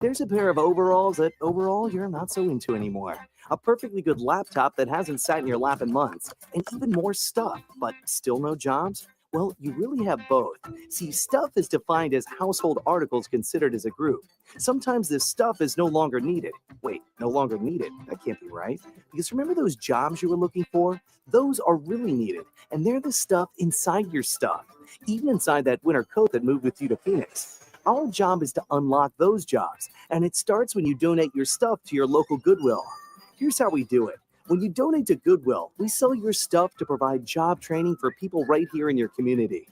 There's a pair of overalls that overall you're not so into anymore. A perfectly good laptop that hasn't sat in your lap in months. And even more stuff, but still no jobs? Well, you really have both. See, stuff is defined as household articles considered as a group. Sometimes this stuff is no longer needed. Wait, no longer needed? That can't be right. Because remember those jobs you were looking for? Those are really needed, and they're the stuff inside your stuff, even inside that winter coat that moved with you to Phoenix. Our job is to unlock those jobs, and it starts when you donate your stuff to your local Goodwill. Here's how we do it. When you donate to Goodwill, we sell your stuff to provide job training for people right here in your community.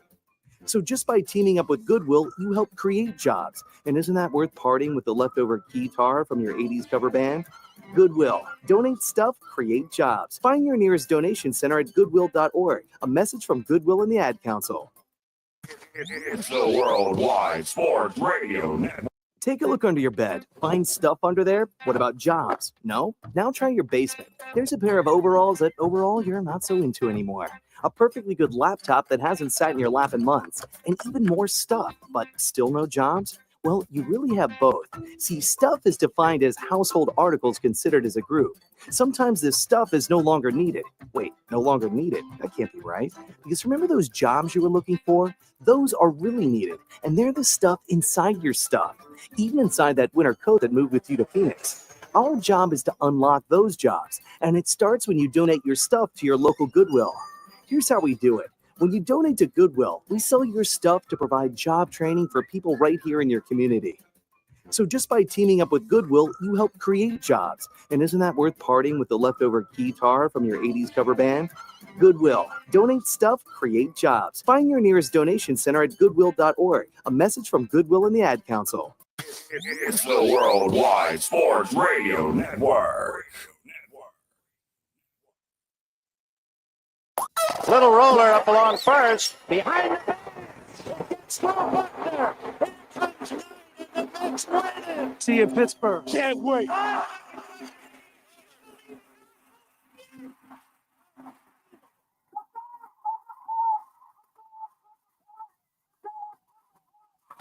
So just by teaming up with Goodwill, you help create jobs. And isn't that worth parting with the leftover guitar from your 80s cover band? Goodwill. Donate stuff, create jobs. Find your nearest donation center at goodwill.org. A message from Goodwill and the Ad Council. It's the Worldwide Sports Radio Network. Take a look under your bed. Find stuff under there? What about jobs? No? Now try your basement. There's a pair of overalls that overall you're not so into anymore. A perfectly good laptop that hasn't sat in your lap in months. And even more stuff, but still no jobs? Well, you really have both. See, stuff is defined as household articles considered as a group. Sometimes this stuff is no longer needed. Wait, no longer needed? That can't be right. Because remember those jobs you were looking for? Those are really needed, and they're the stuff inside your stuff, even inside that winter coat that moved with you to Phoenix. Our job is to unlock those jobs, and it starts when you donate your stuff to your local Goodwill. Here's how we do it. When you donate to Goodwill, we sell your stuff to provide job training for people right here in your community. So just by teaming up with Goodwill, you help create jobs. And isn't that worth parting with the leftover guitar from your 80s cover band? Goodwill. Donate stuff, create jobs. Find your nearest donation center at goodwill.org. A message from Goodwill and the Ad Council. It's the Worldwide Sports Radio Network. Little roller up along first. Behind the bench. Slow up there. Here comes Knight in the mix winning. See you in Pittsburgh. Can't wait.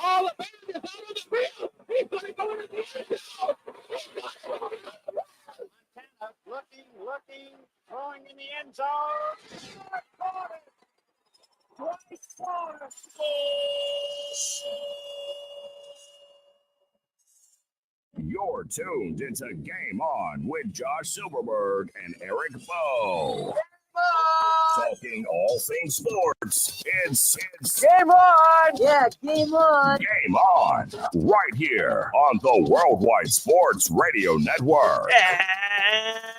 All the baby is out of the field. He's going to go into the end zone. Looking, throwing in the end zone. You're tuned into Game On with Josh Silverberg and Eric Bowe. Talking all things sports. It's Game on! Yeah, game on. Game On, right here on the Worldwide Sports Radio Network.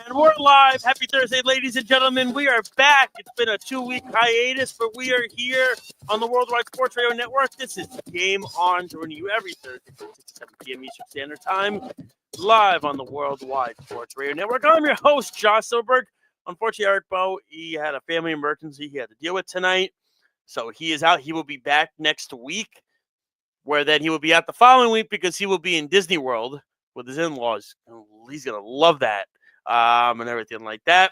And we're live. Happy Thursday, ladies and gentlemen. We are back. It's been a 2-week hiatus, but we are here on the Worldwide Sports Radio Network. This is Game On, joining you every Thursday from 6 to 7 p.m. Eastern Standard Time, live on the Worldwide Sports Radio Network. I'm your host, Josh Silberg. Unfortunately, Eric Bowe, he had a family emergency he had to deal with tonight, so he is out. He will be back next week, where then he will be out the following week because he will be in Disney World with his in-laws. He's going to love that and everything like that.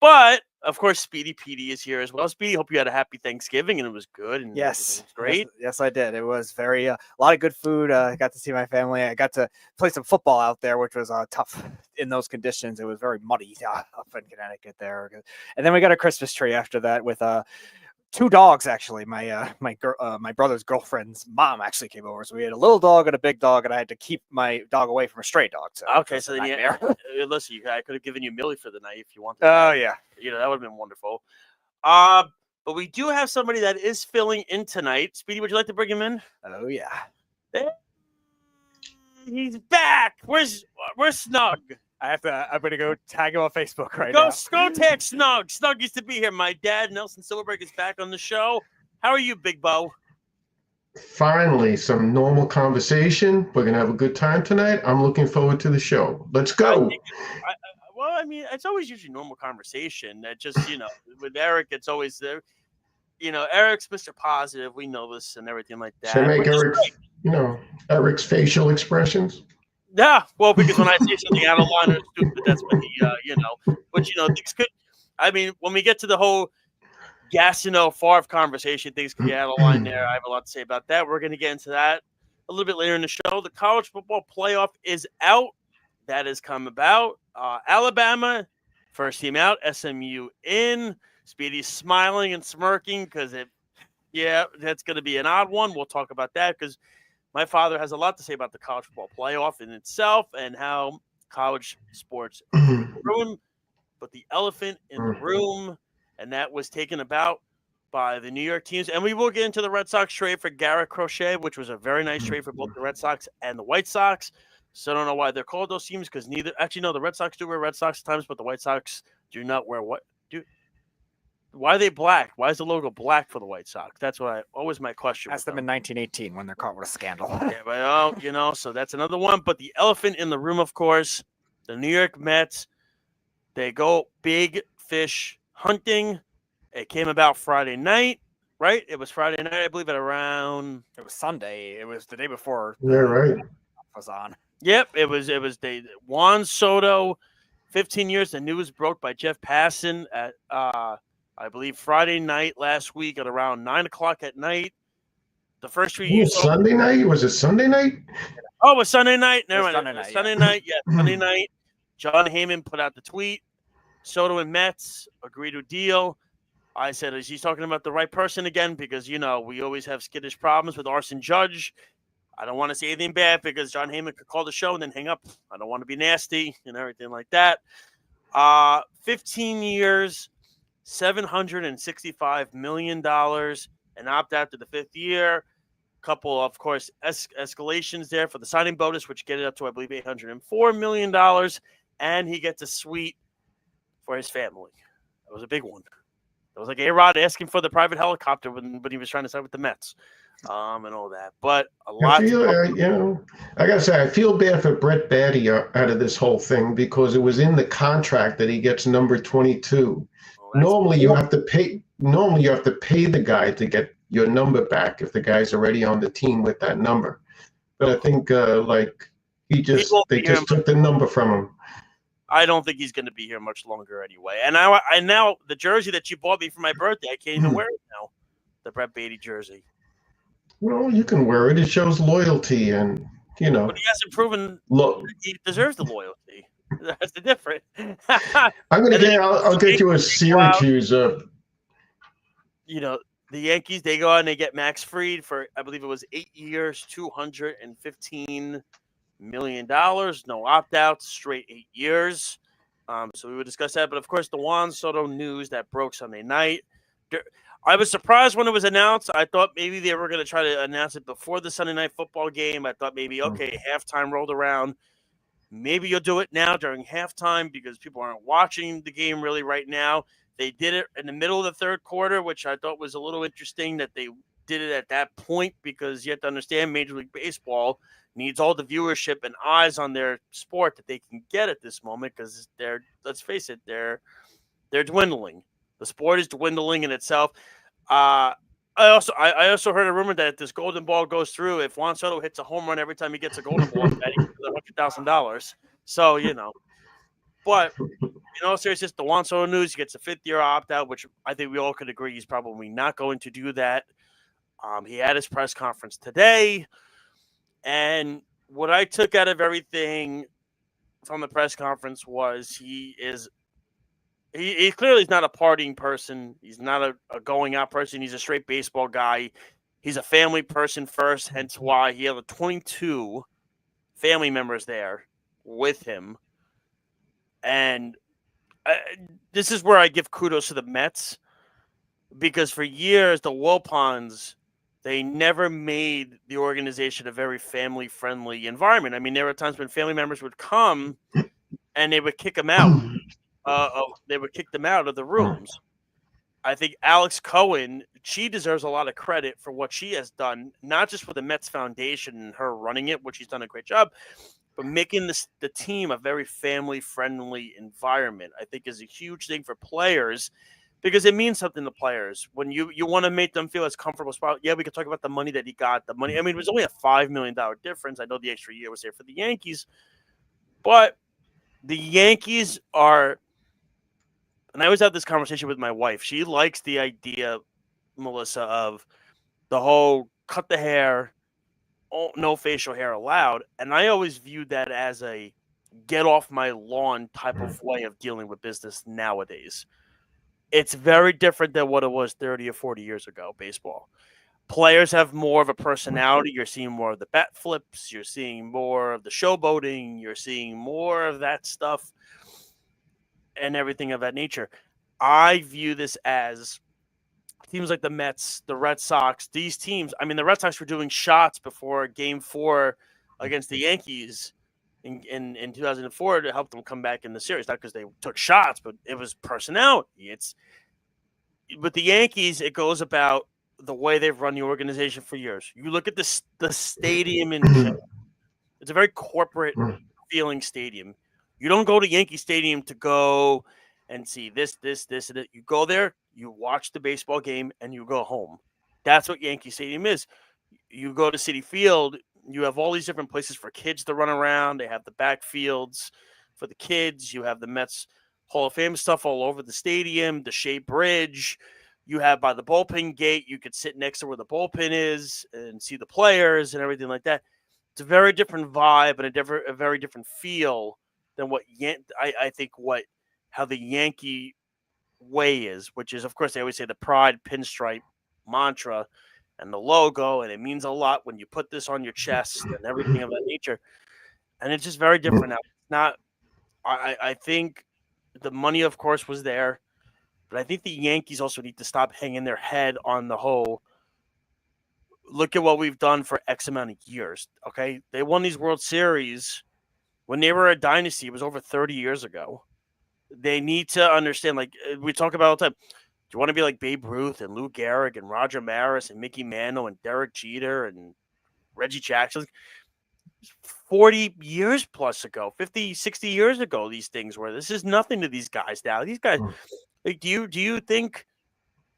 But, of course, Speedy Petey is here as well. Speedy, hope you had a happy Thanksgiving and it was good. And Yes. Great. Yes, I did. It was very, a lot of good food. I got to see my family. I got to play some football out there, which was tough in those conditions. It was very muddy up in Connecticut there. And then we got a Christmas tree after that with two dogs, actually. My brother's girlfriend's mom actually came over. So we had a little dog and a big dog, and I had to keep my dog away from a stray dog. So okay, so then listen, I could have given you Millie for the night if you wanted. Oh, yeah. That would have been wonderful. But we do have somebody that is filling in tonight. Speedy, would you like to bring him in? Oh, yeah. He's back. Where's Snug? I'm gonna go tag him on Facebook right now. Go tag Snug. Snug used to be here. My dad, Nelson Silverberg, is back on the show. How are you, Big Bo? Finally, some normal conversation. We're gonna have a good time tonight. I'm looking forward to the show. Let's go. It's always usually normal conversation. That just, with Eric, it's always there. Eric's Mr. Positive. We know this and everything like that. Should I make Eric's facial expressions? Yeah, well, because when I say something out of line or stupid, that's when but things could. When we get to the whole Favre conversation, things could get out of line there. I have a lot to say about that. We're going to get into that a little bit later in the show. The college football playoff is out. That has come about. Alabama, first team out. SMU in. Speedy's smiling and smirking because that's going to be an odd one. We'll talk about that because my father has a lot to say about the college football playoff in itself and how college sports ruin. But the elephant in the room, and that was taken about by the New York teams. And we will get into the Red Sox trade for Garrett Crochet, which was a very nice trade for both the Red Sox and the White Sox. So I don't know why they're called those teams because the Red Sox do wear Red Sox times, but the White Sox do not wear what? Why are they black? Why is the logo black for the White Sox? That's always my question. Ask them in 1918 when they're caught with a scandal. Yeah, but so that's another one. But the elephant in the room, of course, the New York Mets. They go big fish hunting. It came about Friday night, right? It was Friday night, I believe, It was Sunday. It was the day before. Yeah, right. Was on. Yep, it was Juan Soto, 15 years. The news broke by Jeff Passan at I believe Friday night last week at around 9:00 at night. The first three years. Sunday night? Was it Sunday night? Oh, it was Sunday night. Never mind. Sunday night. Yeah, Sunday night. John Heyman put out the tweet. Soto and Mets agreed to a deal. I said, is he talking about the right person again? Because, we always have skittish problems with Arson Judge. I don't want to say anything bad because John Heyman could call the show and then hang up. I don't want to be nasty and everything like that. 15 years, $765 million, and opt out to the fifth year. Couple, of course, escalations there for the signing bonus, which get it up to, I believe, $804 million. And he gets a suite for his family. That was a big one. It was like A-Rod asking for the private helicopter when he was trying to sign with the Mets and all that. But a lot. I got to say, I feel bad for Brett Batty out of this whole thing because it was in the contract that he gets number 22. Normally, you have to pay the guy to get your number back if the guy's already on the team with that number. But I think they just took the number from him. I don't think he's going to be here much longer anyway. And now the jersey that you bought me for my birthday, I can't even wear it now. The Brett Beatty jersey. Well, you can wear it. It shows loyalty, and But he hasn't proven he deserves the loyalty. That's the difference. I'll get you a Syracuse. The Yankees, they go out and they get Max Fried for, I believe it was 8 years, $215 million. No opt-outs, straight 8 years. So we would discuss that. But, of course, the Juan Soto news that broke Sunday night. I was surprised when it was announced. I thought maybe they were going to try to announce it before the Sunday night football game. I thought maybe, okay, halftime rolled around. Maybe you'll do it now during halftime because people aren't watching the game really right now. They did it in the middle of the third quarter, which I thought was a little interesting that they did it at that point because you have to understand Major League Baseball needs all the viewership and eyes on their sport that they can get at this moment because let's face it, they're dwindling. The sport is dwindling in itself. I also heard a rumor that if this golden ball goes through, if Juan Soto hits a home run every time he gets a golden ball, that he gets $100,000. So, But in all seriousness, the Juan Soto news, he gets a fifth-year opt-out, which I think we all could agree he's probably not going to do that. He had his press conference today, and what I took out of everything from the press conference was he clearly is not a partying person. He's not a going-out person. He's a straight baseball guy. He's a family person first, hence why he had 22 family members there with him. And this is where I give kudos to the Mets because for years, the Wilpons, they never made the organization a very family-friendly environment. I mean, there were times when family members would come and they would kick them out. They would kick them out of the rooms. I think Alex Cohen, she deserves a lot of credit for what she has done, not just for the Mets Foundation and her running it, which she's done a great job, but making the team a very family-friendly environment, I think is a huge thing for players because it means something to players. When you want to make them feel as comfortable as possible, we could talk about the money that he got. The money, I mean, it was only a $5 million difference. I know the extra year was there for the Yankees, but the Yankees are – and I always have this conversation with my wife. She likes the idea, Melissa, of the whole cut the hair, no facial hair allowed. And I always viewed that as a get off my lawn type of way of dealing with business nowadays. It's very different than what it was 30 or 40 years ago, baseball. Players have more of a personality. You're seeing more of the bat flips. You're seeing more of the showboating. You're seeing more of that stuff and everything of that nature. I view this as teams like the Mets, the Red Sox, these teams. I mean, the Red Sox were doing shots before Game 4 against the Yankees in 2004 to help them come back in the series. Not because they took shots, but it was personality. It's with the Yankees, it goes about the way they've run the organization for years. You look at the stadium in general. It's a very corporate feeling stadium. You don't go to Yankee Stadium to go and see this, and that. You go there, you watch the baseball game, and you go home. That's what Yankee Stadium is. You go to Citi Field, you have all these different places for kids to run around. They have the backfields for the kids. You have the Mets Hall of Fame stuff all over the stadium, the Shea Bridge. You have by the bullpen gate, you could sit next to where the bullpen is and see the players and everything like that. It's a very different vibe and a very different feel than what I think how the Yankee way is, which is, of course, they always say the pride pinstripe mantra and the logo, and it means a lot when you put this on your chest and everything of that nature. And it's just very different now. It's not. I think the money, of course, was there. But I think the Yankees also need to stop hanging their head on the whole, look at what we've done for X amount of years, okay? They won these World Series when they were a dynasty. It was over 30 years ago. They need to understand, like we talk about all the time, do you want to be like Babe Ruth and Lou Gehrig and Roger Maris and Mickey Mantle and Derek Jeter and Reggie Jackson? 40 years plus ago, 50, 60 years ago, these things were. This is nothing to these guys now. These guys... Like, do you think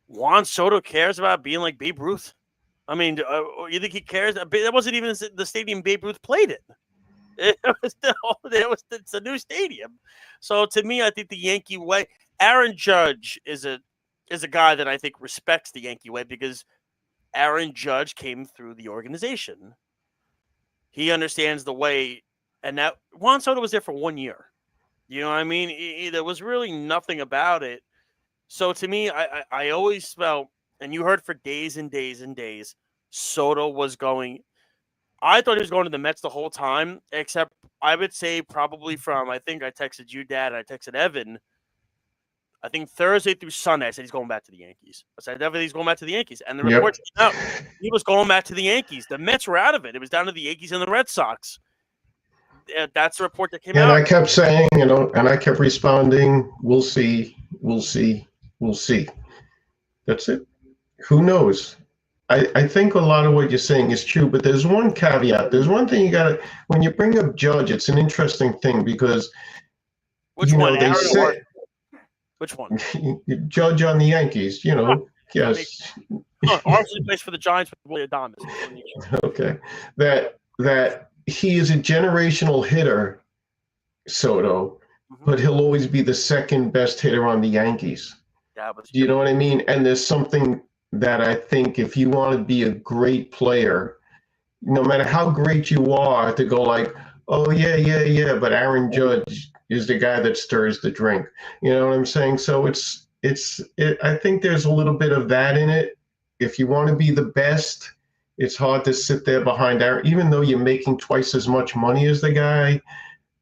Juan Soto cares about being like Babe Ruth? I mean, you think he cares? That wasn't even the stadium Babe Ruth played in. It's a new stadium. So to me, I think the Yankee way. Aaron Judge is a guy that I think respects the Yankee way because Aaron Judge came through the organization. He understands the way, and that Juan Soto was there for 1 year. You know what I mean? There was really nothing about it. So to me, I always felt, and you heard for days and days and days, Soto was going. I thought he was going to the Mets the whole time, except I would say probably from, I think I texted you, Dad, and I texted Evan. I think Thursday through Sunday, I said he's going back to the Yankees. I said definitely he's going back to the Yankees. And the reports came out, he was going back to the Yankees. The Mets were out of it. It was down to the Yankees and the Red Sox. That's the report that came out. And I kept saying, and I kept responding, we'll see. That's it. Who knows? I think a lot of what you're saying is true, but there's one caveat. There's one thing you got to, when you bring up Judge, it's an interesting thing because, Which one? they say, which one? Judge on the Yankees, yes. Arsenal plays for the Giants with Willie Adames. Okay. That he is a generational hitter, Soto, but he'll always be the second best hitter on the Yankees. Yeah, Do you know what I mean? And there's something that I think if you want to be a great player, no matter how great you are, to go like, oh, yeah, but Aaron Judge is the guy that stirs the drink. You know what I'm saying? So I think there's a little bit of that in it. If you want to be the best, it's hard to sit there behind Aaron, even though you're making twice as much money as the guy.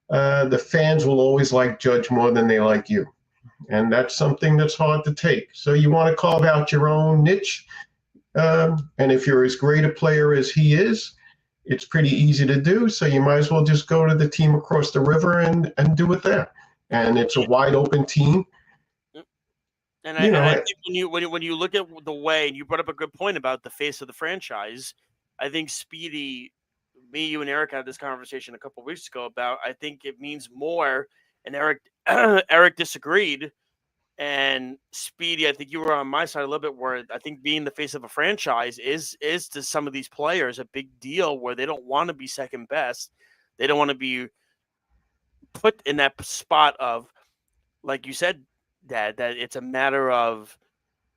The fans will always like Judge more than they like you. And that's something that's hard to take. So you want to carve out your own niche. And if you're as great a player as he is, it's pretty easy to do. So you might as well just go to the team across the river and do it there. And it's a wide open team. And I think when you look at the way, and you brought up a good point about the face of the franchise, I think Speedy, me, you, and Eric had this conversation a couple of weeks ago about, I think it means more, and Eric disagreed, and Speedy, I think you were on my side a little bit, where I think being the face of a franchise is to some of these players a big deal, where they don't want to be second best. They don't want to be put in that spot of, like you said, Dad, that it's a matter of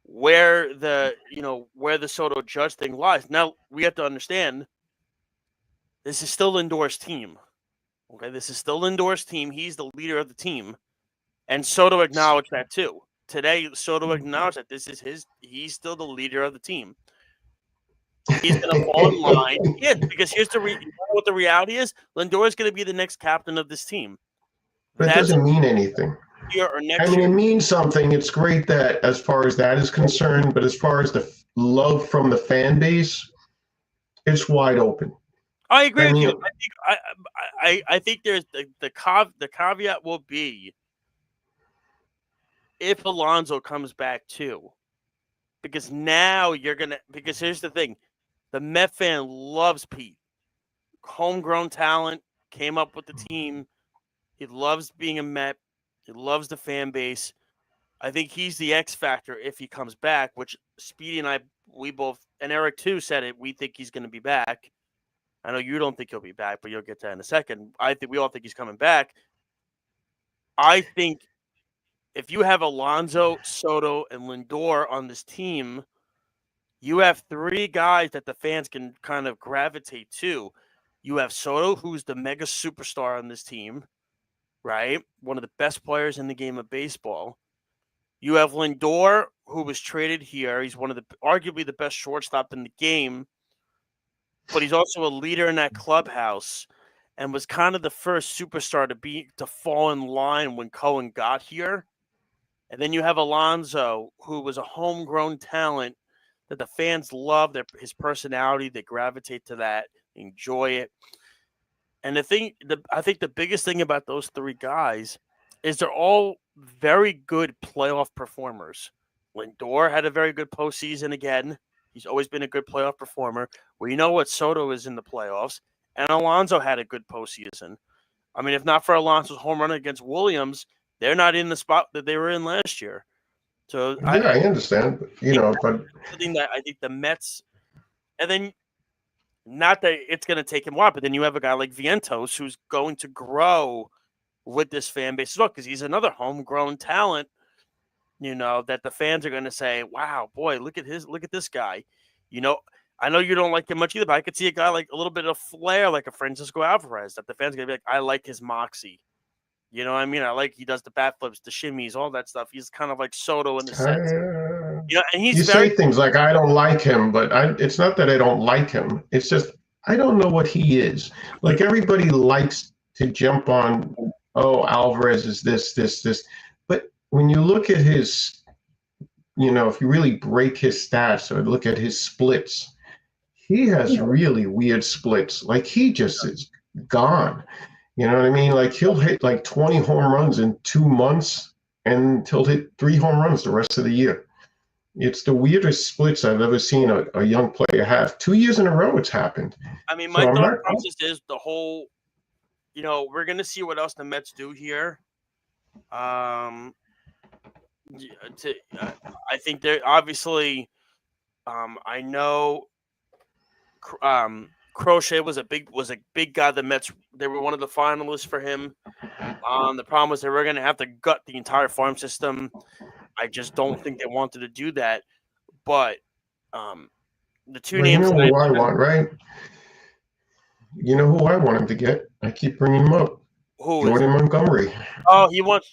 where the Soto Judge thing lies. Now we have to understand this is still Lindor's team. Okay, this is still Lindor's team. He's the leader of the team. And Soto acknowledged that too. Today, Soto acknowledged that he's still the leader of the team. He's going to fall in line. Yeah, because here's you know what the reality is? Lindor is going to be the next captain of this team. But it doesn't mean anything. Year or next I mean, year. it means something. It's great that as far as that is concerned, but as far as the love from the fan base, it's wide open. I agree with you. I think there's the caveat will be if Alonso comes back too, because now because here's the thing, the Met fan loves Pete, homegrown talent, came up with the team. He loves being a Met. He loves the fan base. I think he's the X factor if he comes back, which Speedy and I, we both, and Eric too said it. We think he's going to be back. I know you don't think he'll be back, but you'll get to that in a second. I think we all think he's coming back. I think if you have Alonso, Soto, and Lindor on this team, you have three guys that the fans can kind of gravitate to. You have Soto, who's the mega superstar on this team, right? One of the best players in the game of baseball. You have Lindor, who was traded here. He's one of arguably the best shortstop in the game. But he's also a leader in that clubhouse and was kind of the first superstar to fall in line when Cohen got here. And then you have Alonso, who was a homegrown talent that the fans love, his personality. They gravitate to that, enjoy it. And I think the biggest thing about those three guys is they're all very good playoff performers. Lindor had a very good postseason again. He's always been a good playoff performer. We know what Soto is in the playoffs. And Alonso had a good postseason. I mean, if not for Alonso's home run against Williams, they're not in the spot that they were in last year. So I understand. But something that I think the Mets, and then not that it's going to take him a while, but then you have a guy like Vientos who's going to grow with this fan base as well, because he's another homegrown talent. That the fans are going to say, wow, boy, look at this guy. I know you don't like him much either, but I could see a guy like a little bit of flair, like a Francisco Alvarez, that the fans are going to be like, I like his moxie. You know what I mean? I like he does the bat flips, the shimmies, all that stuff. He's kind of like Soto in the sense. And he's say things like, I don't like him, but it's not that I don't like him. It's just, I don't know what he is. Like everybody likes to jump on, oh, Alvarez is this. But when you look at his, if you really break his stats or look at his splits, he has really weird splits. Like he just is gone. You know what I mean? Like he'll hit like 20 home runs in 2 months and he'll hit 3 home runs the rest of the year. It's the weirdest splits I've ever seen a young player have. 2 years in a row it's happened. I mean, my thought process is the whole, we're going to see what else the Mets do here. I think they're obviously, I know Crochet was a big guy. The Mets, they were one of the finalists for him. The problem was they were going to have to gut the entire farm system. I just don't think they wanted to do that. But the two names. You know who I want, right? You know who I want him to get? I keep bringing him up. Who? Jordan Montgomery. Oh, he wants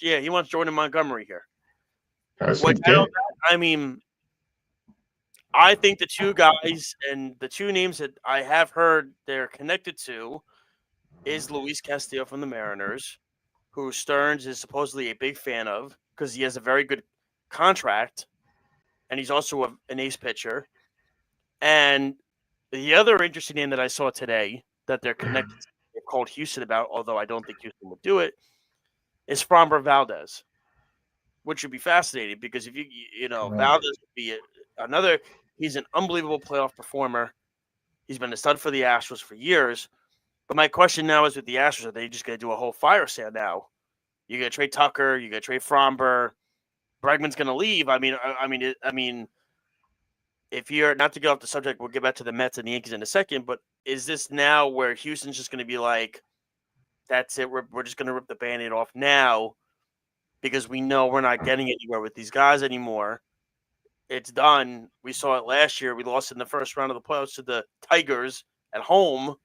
Jordan Montgomery here. I think the two guys and the two names that I have heard they're connected to is Luis Castillo from the Mariners, who Stearns is supposedly a big fan of because he has a very good contract, and he's also an ace pitcher. And the other interesting name that I saw today that they're connected to, they've called Houston about, although I don't think Houston would do it, is Framber Valdez, which would be fascinating because if Valdez would be another. He's an unbelievable playoff performer. He's been a stud for the Astros for years. But my question now is with the Astros, are they just going to do a whole fire sale now? You're going to trade Tucker. You're going to trade Fromber. Bregman's going to leave. I mean, if you're not to get off the subject, we'll get back to the Mets and the Yankees in a second. But is this now where Houston's just going to be like, that's it? We're just going to rip the Band-Aid off now because we know we're not getting anywhere with these guys anymore. It's done. We saw it last year. We lost in the first round of the playoffs to the Tigers at home.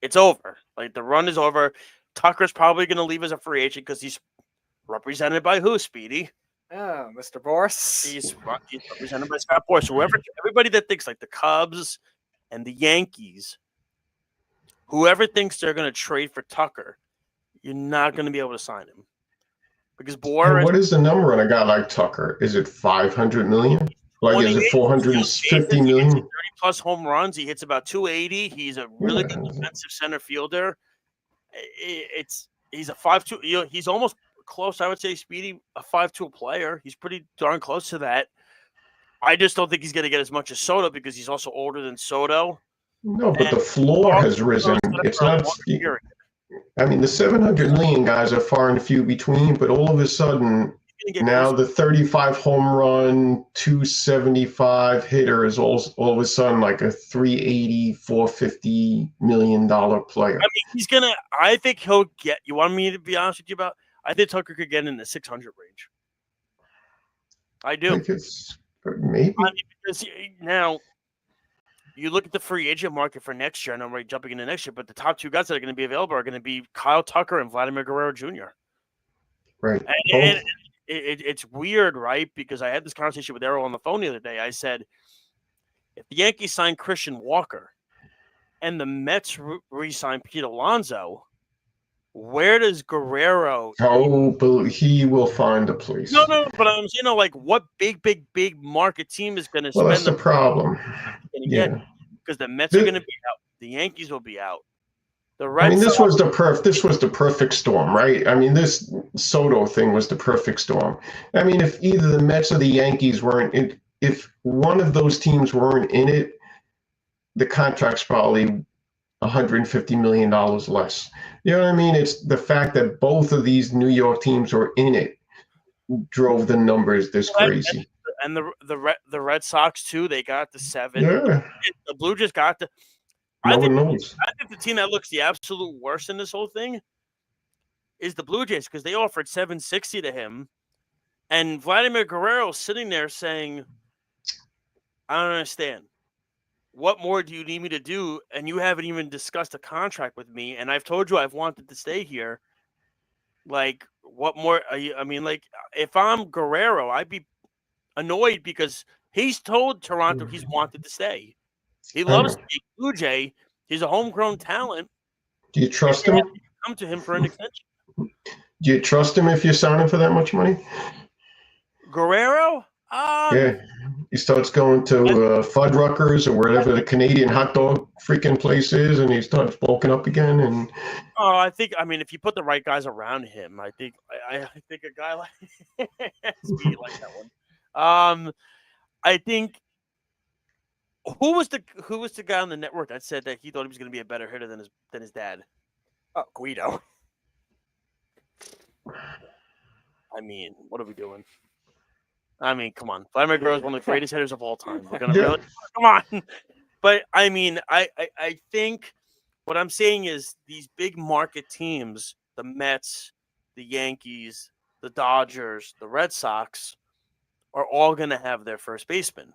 It's over. Like, the run is over. Tucker's probably going to leave as a free agent because he's represented by who, Speedy? Oh, Mr. Boris. He's represented by Scott Boras. Everybody that thinks like the Cubs and the Yankees, whoever thinks they're going to trade for Tucker, you're not going to be able to sign him because And Boras. what is the number on a guy like Tucker? Is it 500 million? Like, is it 450 million? 30 plus home runs. He hits about 280. He's a really good defensive center fielder. He's a 5'2". He's almost close, I would say, Speedy, a 5'2" player. He's pretty darn close to that. I just don't think he's going to get as much as Soto because he's also older than Soto. No, but the floor has risen. It's not. I mean, the 700 million guys are far and few between, but all of a sudden, now the 35 home run, 275 hitter is all of a sudden like a 380, $450 million player. I mean, I think he'll get, you want me to be honest with you about, I think Tucker could get in the 600 range. I do. I guess, maybe. I mean, because now, you look at the free agent market for next year, and I'm already jumping into next year, but the top two guys that are going to be available are going to be Kyle Tucker and Vladimir Guerrero Jr. Right. And it's weird, right? Because I had this conversation with Errol on the phone the other day. I said, if the Yankees sign Christian Walker and the Mets re-sign Pete Alonso, where does Guerrero? Oh, but he will find a place. No, but I'm saying, like, what big market team is going to spend? Well, that's the problem. Yeah, because the Mets are going to be out, the Yankees will be out. This was the perfect storm, right? I mean, this Soto thing was the perfect storm. I mean, if either the Mets or the Yankees weren't in, if one of those teams weren't in it, the contract's probably $150 million less. You know what I mean? It's the fact that both of these New York teams were in it drove the numbers this crazy. And the Red Sox too, they got the 7. Yeah. The Blue Jays got the. No one knows. I think the team that looks the absolute worst in this whole thing is the Blue Jays because they offered $760 to him, and Vladimir Guerrero sitting there saying, "I don't understand. What more do you need me to do? And you haven't even discussed a contract with me, and I've told you I've wanted to stay here. Like, what more? I mean, like, if I'm Guerrero, I'd be annoyed because he's told Toronto he's wanted to stay. He loves to be Blue Jay. He's a homegrown talent. Do you trust him? Come to him for an extension. Do you trust him if you sign him for that much money? Guerrero? Yeah. He starts going to Fuddruckers or wherever the Canadian hot dog freaking place is, and he starts bulking up again. And I mean, if you put the right guys around him, I think a guy like Speedy like that one. I think who was the guy on the network that said that he thought he was going to be a better hitter than his dad? Oh, Guido. I mean, what are we doing? I mean, come on. Vladimir Guerrero is one of the greatest hitters of all time. We're gonna really come on. But I mean, I think what I'm saying is these big market teams, the Mets, the Yankees, the Dodgers, the Red Sox, are all gonna have their first baseman.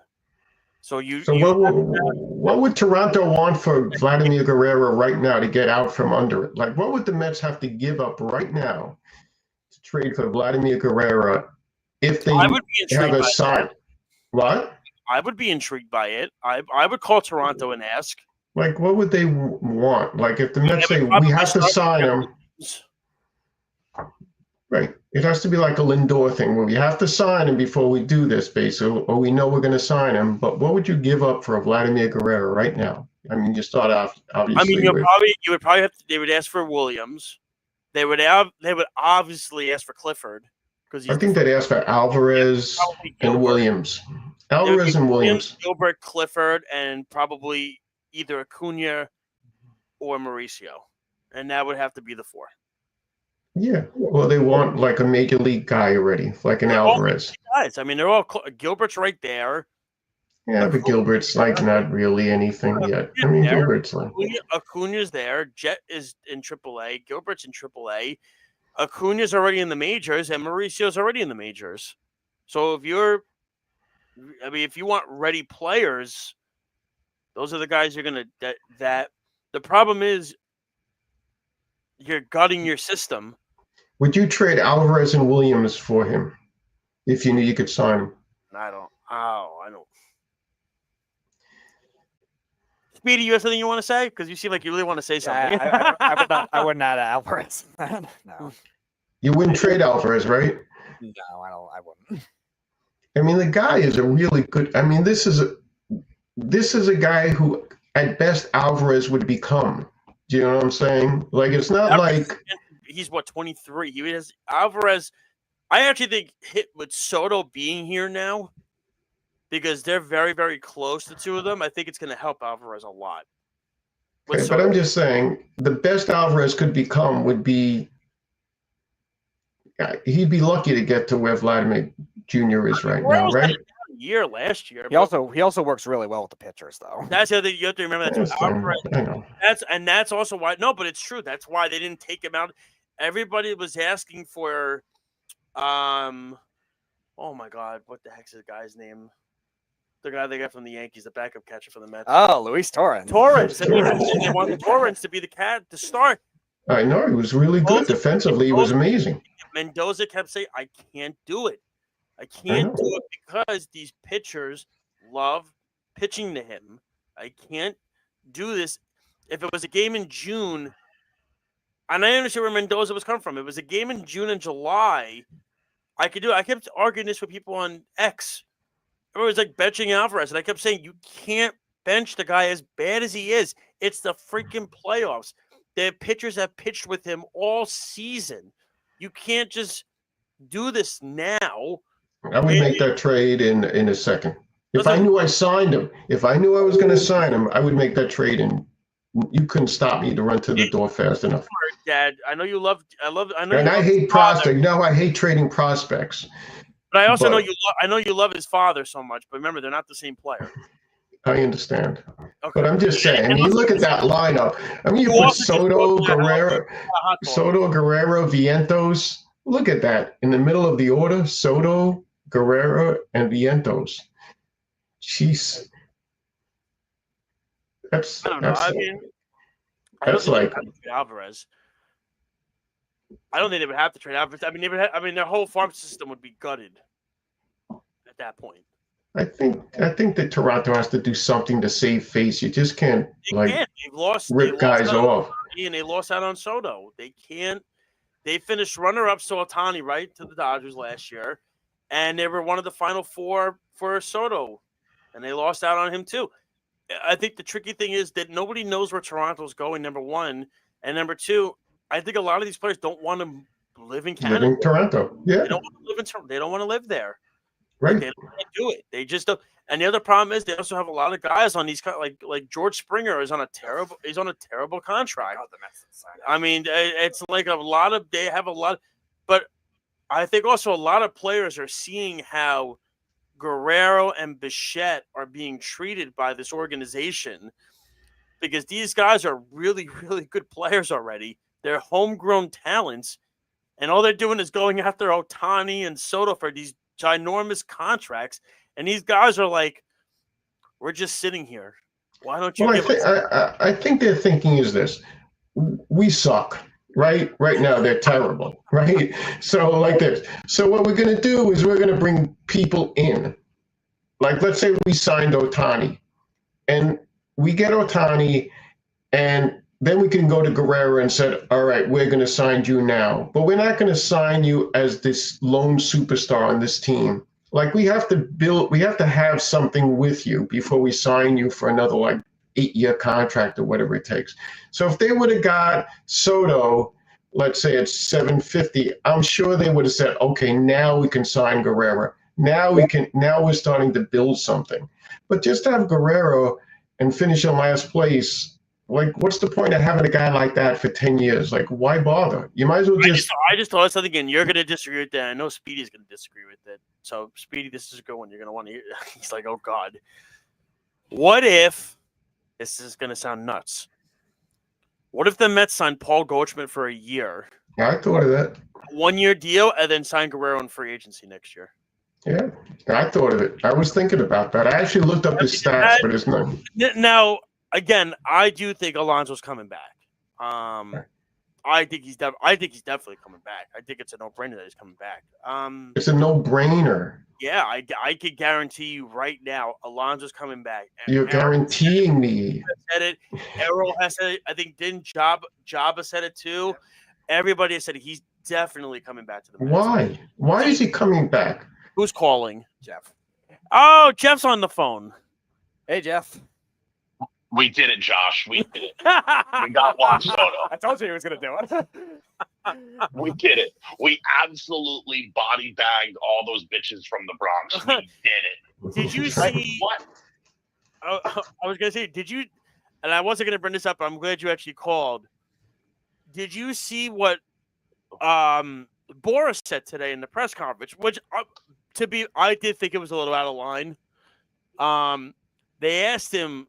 So what would Toronto want for Vladimir Guerrero right now to get out from under it? Like, what would the Mets have to give up right now to trade for Vladimir Guerrero? If they have a sign, what? I would be intrigued by it. I would call Toronto and ask. Like, what would they want? Like, if the Mets say we have to sign him, right? It has to be like a Lindor thing where we have to sign him before we do this, basically, or we know we're going to sign him. But what would you give up for a Vladimir Guerrero right now? I mean, you start off obviously. I mean, you would probably have to. They would ask for Williams. They would obviously ask for Clifford. I think they'd ask for Alvarez and Williams. Alvarez and Williams. Gilbert, Clifford, and probably either Acuna or Mauricio. And that would have to be the 4. Yeah. Well, they want like a major league guy already, like an Alvarez. Guys. I mean, they're all Gilbert's right there. Yeah, but Gilbert's like not really anything yet. I mean, Gilbert's like Acuna's there. Jet is in AAA. Gilbert's in AAA. Acuna's already in the majors, and Mauricio's already in the majors. So if you want ready players, those are the guys you're gonna that. The problem is you're gutting your system. Would you trade Alvarez and Williams for him if you knew you could sign him? I don't. Speedy, you have something you want to say? Because you seem like you really want to say something. I would not Alvarez. No. You wouldn't trade Alvarez, right? No, I wouldn't. I mean, the guy is a really good. I mean, this is a guy who, at best, Alvarez would become. Do you know what I'm saying? Like, it's not like he's 23. He has Alvarez. I actually think hit with Soto being here now, because they're very, very close, the two of them. I think it's going to help Alvarez a lot. Okay, but I'm just saying, the best Alvarez could become would be. He'd be lucky to get to where Vladimir Jr. is right now, right? Year last year. He also works really well with the pitchers, though. That's the other thing you have to remember. That's also why. No, but it's true. That's why they didn't take him out. Everybody was asking for, oh my God, what the heck's the guy's name? The guy they got from the Yankees, the backup catcher for the Mets. Oh, Luis Torrens. They wanted Torrens to be the cat to start. I know, he was really good defensively. He was amazing. Mendoza kept saying, "I can't do it. I can't do it because these pitchers love pitching to him. I can't do this." If it was a game in June, and I understand where Mendoza was coming from. It was a game in June and July. I could do it. I kept arguing this with people on X. Everyone was like benching Alvarez, and I kept saying, you can't bench the guy as bad as he is. It's the freaking playoffs. The pitchers have pitched with him all season. You can't just do this now. I would make that trade in a second. If I knew I signed him, if I knew I was going to sign him, I would make that trade, and you couldn't stop me to run to the door fast enough. Dad, I know you love. And I hate prospects. No, I hate trading prospects. But I also know you. I know you love his father so much. But remember, they're not the same player. I understand. Okay. But I'm just saying, I mean, you look at that lineup. I mean, you put Soto, Guerrero, Vientos. Look at that. In the middle of the order, Soto, Guerrero, and Vientos. Jeez. I don't know. I mean, that's like Alvarez. I don't think they would have to trade Alvarez. I mean, their whole farm system would be gutted at that point. I think that Toronto has to do something to save face. You just can't rip guys off. And they lost out on Soto. They can't. They finished runner-ups to Ohtani, right, to the Dodgers last year, and they were one of the final four for Soto, and they lost out on him too. I think the tricky thing is that nobody knows where Toronto's going, number one, and number two, I think a lot of these players don't want to live in Canada. Live in Toronto, yeah. They don't want to live in Toronto. They don't want to live there. Right. They don't want to do it. They just don't. And the other problem is they also have a lot of guys on these, like George Springer is on a terrible contract. I mean, it's like they have a lot, but I think also a lot of players are seeing how Guerrero and Bichette are being treated by this organization, because these guys are really, really good players already. They're homegrown talents, and all they're doing is going after Ohtani and Soto for these ginormous contracts. And these guys are like, we're just sitting here. Why don't you give us? I think their thinking is this. We suck, right? Right now, they're terrible, right? So like this. So what we're going to do is we're going to bring people in. Like, let's say we signed Ohtani. And we get Ohtani, and then we can go to Guerrero and said, all right, we're going to sign you now. But we're not going to sign you as this lone superstar on this team. Like, we have to have something with you before we sign you for another, 8-year contract or whatever it takes. So if they would have got Soto, let's say it's $750, I'm sure they would have said, okay, now we can sign Guerrero. Now we're starting to build something. But just to have Guerrero and finish in last place, what's the point of having a guy like that for 10 years? Why bother? You might as well just... I just thought something, and you're going to disagree with that. I know Speedy's going to disagree with it. So, Speedy, this is a good one. You're going to want to hear. He's like, oh, God. What if, this is going to sound nuts, what if the Mets signed Paul Goldschmidt for a year? I thought of that. 1-year deal, and then sign Guerrero in free agency next year? Yeah, I thought of it. I was thinking about that. I actually looked up his stats, but it's not. Now, again, I do think Alonso's coming back. I think he's definitely coming back. I think it's a no-brainer that he's coming back. It's a no-brainer. Yeah, I could guarantee you right now, Alonso's coming back. You're guaranteeing me. Said it. Errol has said it. I think didn't Jabba said it too. Everybody has said it. He's definitely coming back to the Mets. Why? Why is he coming back? Who's calling? Jeff. Oh, Jeff's on the phone. Hey, Jeff. We did it, Josh. We did it. We got Juan Soto. I told you he was going to do it. We did it. We absolutely body bagged all those bitches from the Bronx. We did it. Did you see what? I was going to say, did you? And I wasn't going to bring this up, but I'm glad you actually called. Did you see what Boris said today in the press conference? Which, I did think it was a little out of line. They asked him,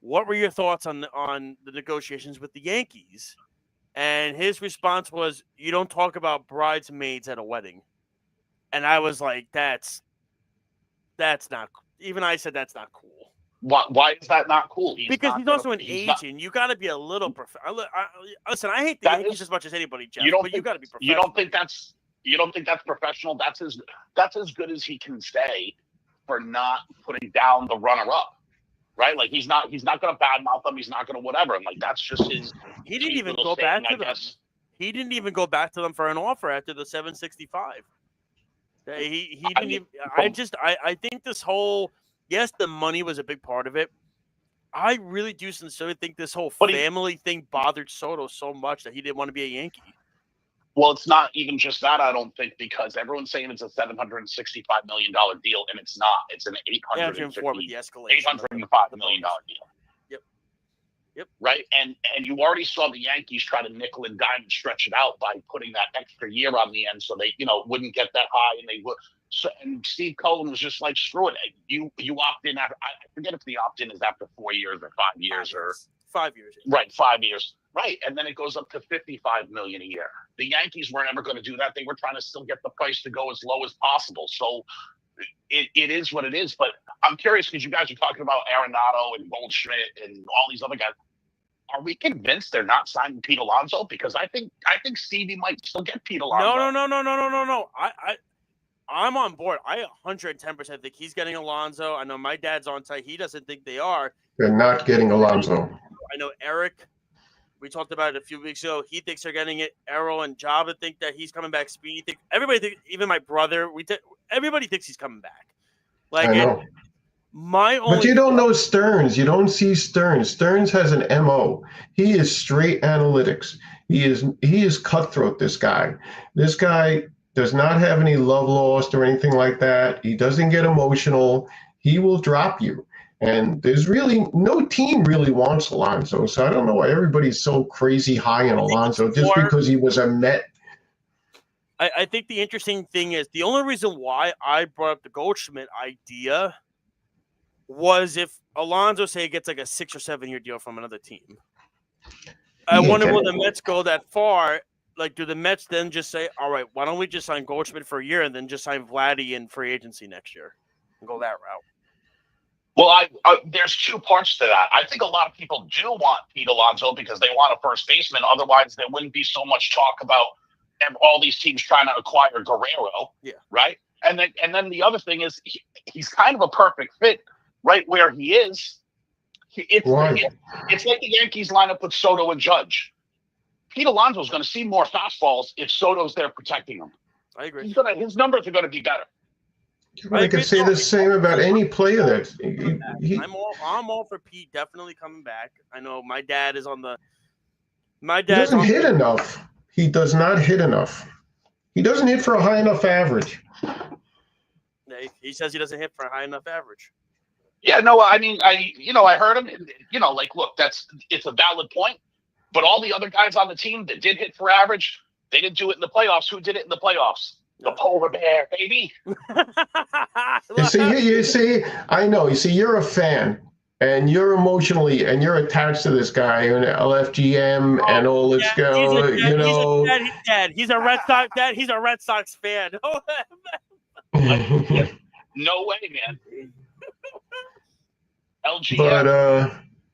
what were your thoughts on the negotiations with the Yankees? And his response was, you don't talk about bridesmaids at a wedding. And I was like, that's not – even I said that's not cool. Why is that not cool? Because he's also an agent. You got to be a little listen, I hate the Yankees as much as anybody, Jeff, but you got to be professional. You don't think that's professional? That's as good as he can stay for not putting down the runner-up. Right, like he's not going to badmouth them. He's not going to whatever. And like that's just his. He didn't even go back to them. He didn't even go back to them for an offer after the 765. He didn't even. I think this whole yes, the money was a big part of it. I really do sincerely think this whole family thing bothered Soto so much that he didn't want to be a Yankee. Well, it's not even just that, I don't think, because everyone's saying it's a $765 million deal, and it's not. It's an $805 million deal. Yep. Right? And you already saw the Yankees try to nickel and dime and stretch it out by putting that extra year on the end so they, wouldn't get that high, and they would. So, and Steve Cohen was just like, screw it. You opt in after, I forget if the opt-in is after 4 years or 5 years or 5 years. Right, 5 years. Right, and then it goes up to $55 million a year. The Yankees weren't ever going to do that. They were trying to still get the price to go as low as possible. So it is what it is. But I'm curious because you guys are talking about Arenado and Goldschmidt and all these other guys. Are we convinced they're not signing Pete Alonso? Because I think Stevie might still get Pete Alonso. No. I'm on board. I 110% think he's getting Alonso. I know my dad's on site. He doesn't think they are. They're not getting Alonso. I know Eric. We talked about it a few weeks ago. He thinks they're getting it. Errol and Jabba think that he's coming back. Speed. Everybody, even my brother, everybody thinks he's coming back. Like, I know. But you don't know Stearns. You don't see Stearns. Stearns has an MO. He is straight analytics. He is cutthroat, this guy. This guy does not have any love lost or anything like that. He doesn't get emotional. He will drop you. And there's really no team really wants Alonso. So I don't know why everybody's so crazy high on Alonso just because he was a Met. I think the interesting thing is the only reason why I brought up the Goldschmidt idea was if Alonso, say, gets like a 6 or 7 year deal from another team. I wonder will the Mets go that far? Like, do the Mets then just say, all right, why don't we just sign Goldschmidt for a year and then just sign Vladdy in free agency next year and go that route? Well, there's two parts to that. I think a lot of people do want Pete Alonso because they want a first baseman. Otherwise, there wouldn't be so much talk about all these teams trying to acquire Guerrero. Yeah. Right. And then the other thing is he's kind of a perfect fit right where he is. It's like the Yankees lineup with Soto and Judge. Pete Alonso is going to see more fastballs if Soto's there protecting him. I agree. His numbers are going to be better. I could say the same about any player that I'm all for Pete definitely coming back. I know my dad is on the. He doesn't hit enough. He does not hit enough. He doesn't hit for a high enough average. He says he doesn't hit for a high enough average. Yeah, no, I mean, I heard him. Like, look, it's a valid point. But all the other guys on the team that did hit for average, they didn't do it in the playoffs. Who did it in the playoffs? The polar bear, baby. You see, I know. You see, you're a fan, and you're emotionally, and you're attached to this guy, and LFGM, and all this go. He's a Red Sox dad. He's a Red Sox fan. No way, man. LGM. But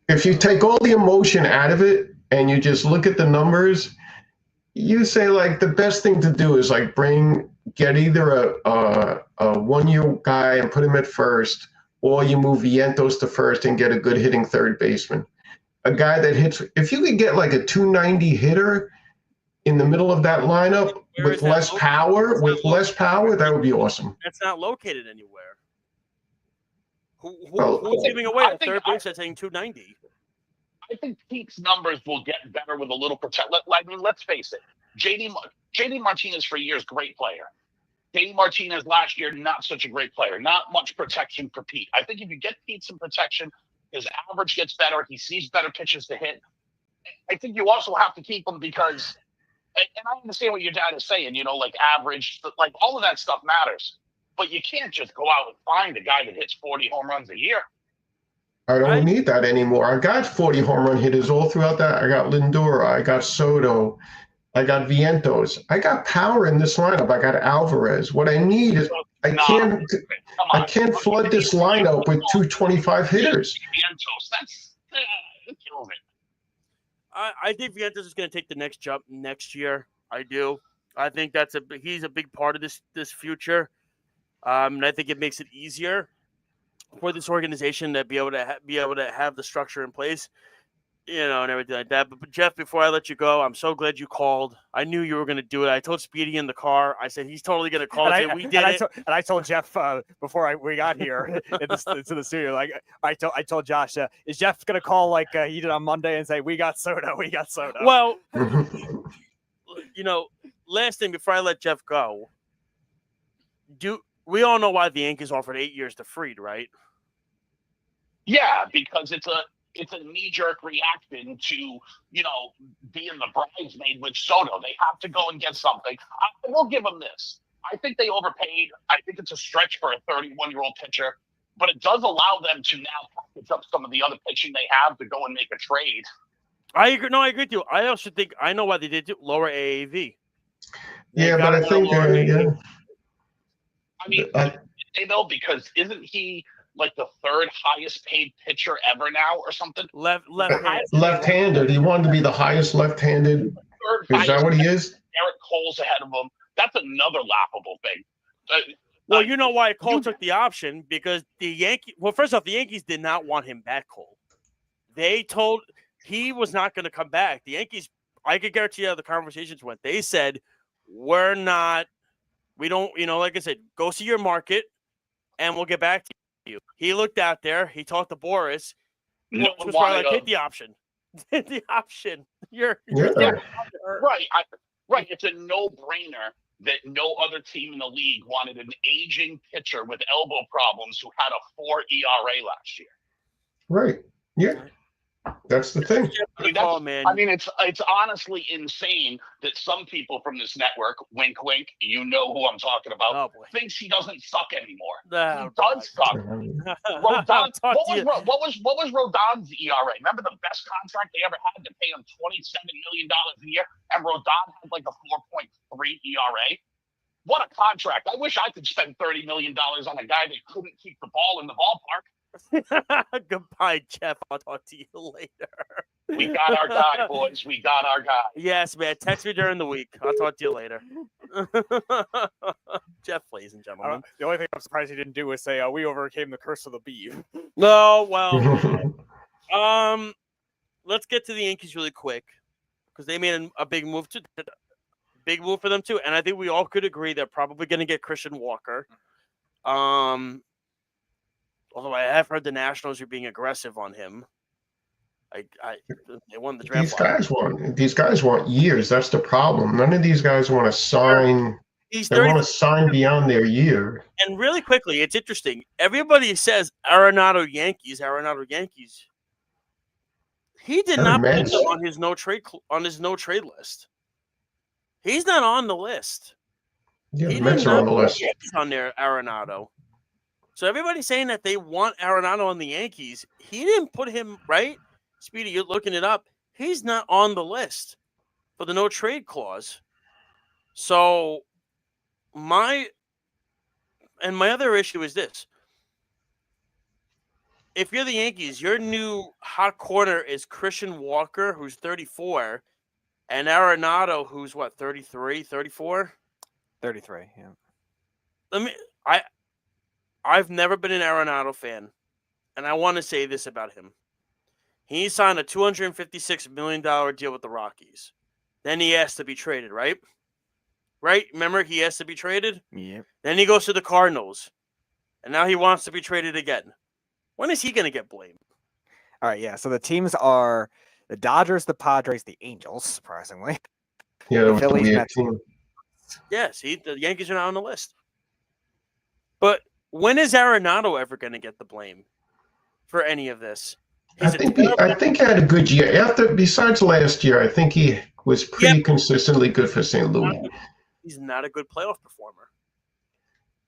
if you take all the emotion out of it, and you just look at the numbers, you say like the best thing to do is like get either a 1 year guy and put him at first, or you move Vientos to first and get a good hitting third baseman. A guy that hits. If you could get like a 290 hitter in the middle of that lineup Where with is that less located? power, It's not located. that would be awesome. That's not located anywhere. Well, Who's giving away I a think third base that's saying 290? I think Pete's numbers will get better with a little protect. I mean, let's face it. JD Martinez for years, great player. JD Martinez last year, not such a great player. Not much protection for Pete. I think if you get Pete some protection, his average gets better. He sees better pitches to hit. I think you also have to keep him because, and I understand what your dad is saying, like average, like all of that stuff matters. But you can't just go out and find a guy that hits 40 home runs a year. I don't need that anymore. I got 40 home run hitters all throughout that. I got Lindor, I got Soto, I got Vientos. I got power in this lineup. I got Alvarez. What I need is I can't flood this lineup with 225 hitters. Vientos, that's it kills it. I think Vientos is going to take the next jump next year. I do. I think he's a big part of this future. And I think it makes it easier for this organization to be able to have the structure in place, and everything like that. But Jeff, before I let you go, I'm so glad you called. I knew you were going to do it. I told Speedy in the car. I said he's totally going to call. I told Jeff before we got here into the studio. Like I told Josh, is Jeff going to call like he did on Monday and say we got Soto? Well, last thing before I let Jeff go, we all know why the Yankees offered 8 years to Fried, right? Yeah, because it's a knee-jerk reaction to, being the bridesmaid with Soto. They have to go and get something. I will give them this. I think they overpaid. I think it's a stretch for a 31-year-old pitcher, but it does allow them to now package up some of the other pitching they have to go and make a trade. I agree. No, I agree with you. I also think I know why they did lower AAV. Yeah, but I think I mean, they know because isn't he like the third highest paid pitcher ever now or something? Left-handed. He wanted to be the highest left-handed. Is that what he is? Eric Cole's ahead of him. That's another laughable thing. Well, you know why Cole took the option? Because the Yankees. Well, first off, the Yankees did not want him back, Cole. They told he was not going to come back. The Yankees. I could guarantee you how the conversations went. They said, we don't, like I said, go see your market and we'll get back to you. He looked out there. He talked to Boris. No was probably like, take the option. The option. You're right. Right. It's a no-brainer that no other team in the league wanted an aging pitcher with elbow problems who had a 4 ERA last year. Right. Yeah. That's the thing. I mean, it's honestly insane that some people from this network, wink, wink, you know who I'm talking about, thinks he doesn't suck anymore. He does suck. Rodon, what was Rodon's ERA? Remember the best contract they ever had to pay him $27 million a year, and Rodon had like a 4.3 ERA. What a contract! I wish I could spend $30 million on a guy that couldn't keep the ball in the ballpark. Goodbye, Jeff. I'll talk to you later. We got our guy, boys. We got our guy. Yes, man. Text me during the week. I'll talk to you later. Jeff, ladies and gentlemen. The only thing I'm surprised he didn't do was say, we overcame the curse of the bee. No, well, let's get to the Yankees really quick because they made a big move for them too. And I think we all could agree they're probably going to get Christian Walker. Although I have heard the Nationals are being aggressive on him. They won the draft. These guys want years. That's the problem. None of these guys want to sign. They want to sign beyond their year. And really quickly, it's interesting. Everybody says Arenado Yankees. He did not put him on his no trade list. He's not on the list. Yeah, the Mets are on the list. Yankees on there, Arenado. So everybody's saying that they want Arenado on the Yankees. He didn't put him, right? Speedy, you're looking it up. He's not on the list for the no trade clause. So my other issue is this. If you're the Yankees, your new hot corner is Christian Walker, who's 34. and Arenado, who's what, 33, 34? 33. Yeah. I've never been an Arenado fan, and I want to say this about him. He signed a $256 million deal with the Rockies. Then he asked to be traded, right? Right? Remember, he asked to be traded? Yeah. Then he goes to the Cardinals, and now he wants to be traded again. When is he going to get blamed? All right, yeah. So the teams are the Dodgers, the Padres, the Angels, surprisingly. Yeah, The that was a Phillies, weird Mets. team. Yeah, see, the Yankees are not on the list. But when is Arenado ever going to get the blame for any of this? I think he had a good year. Besides last year, I think he was pretty consistently good for St. Louis. He's not a good playoff performer.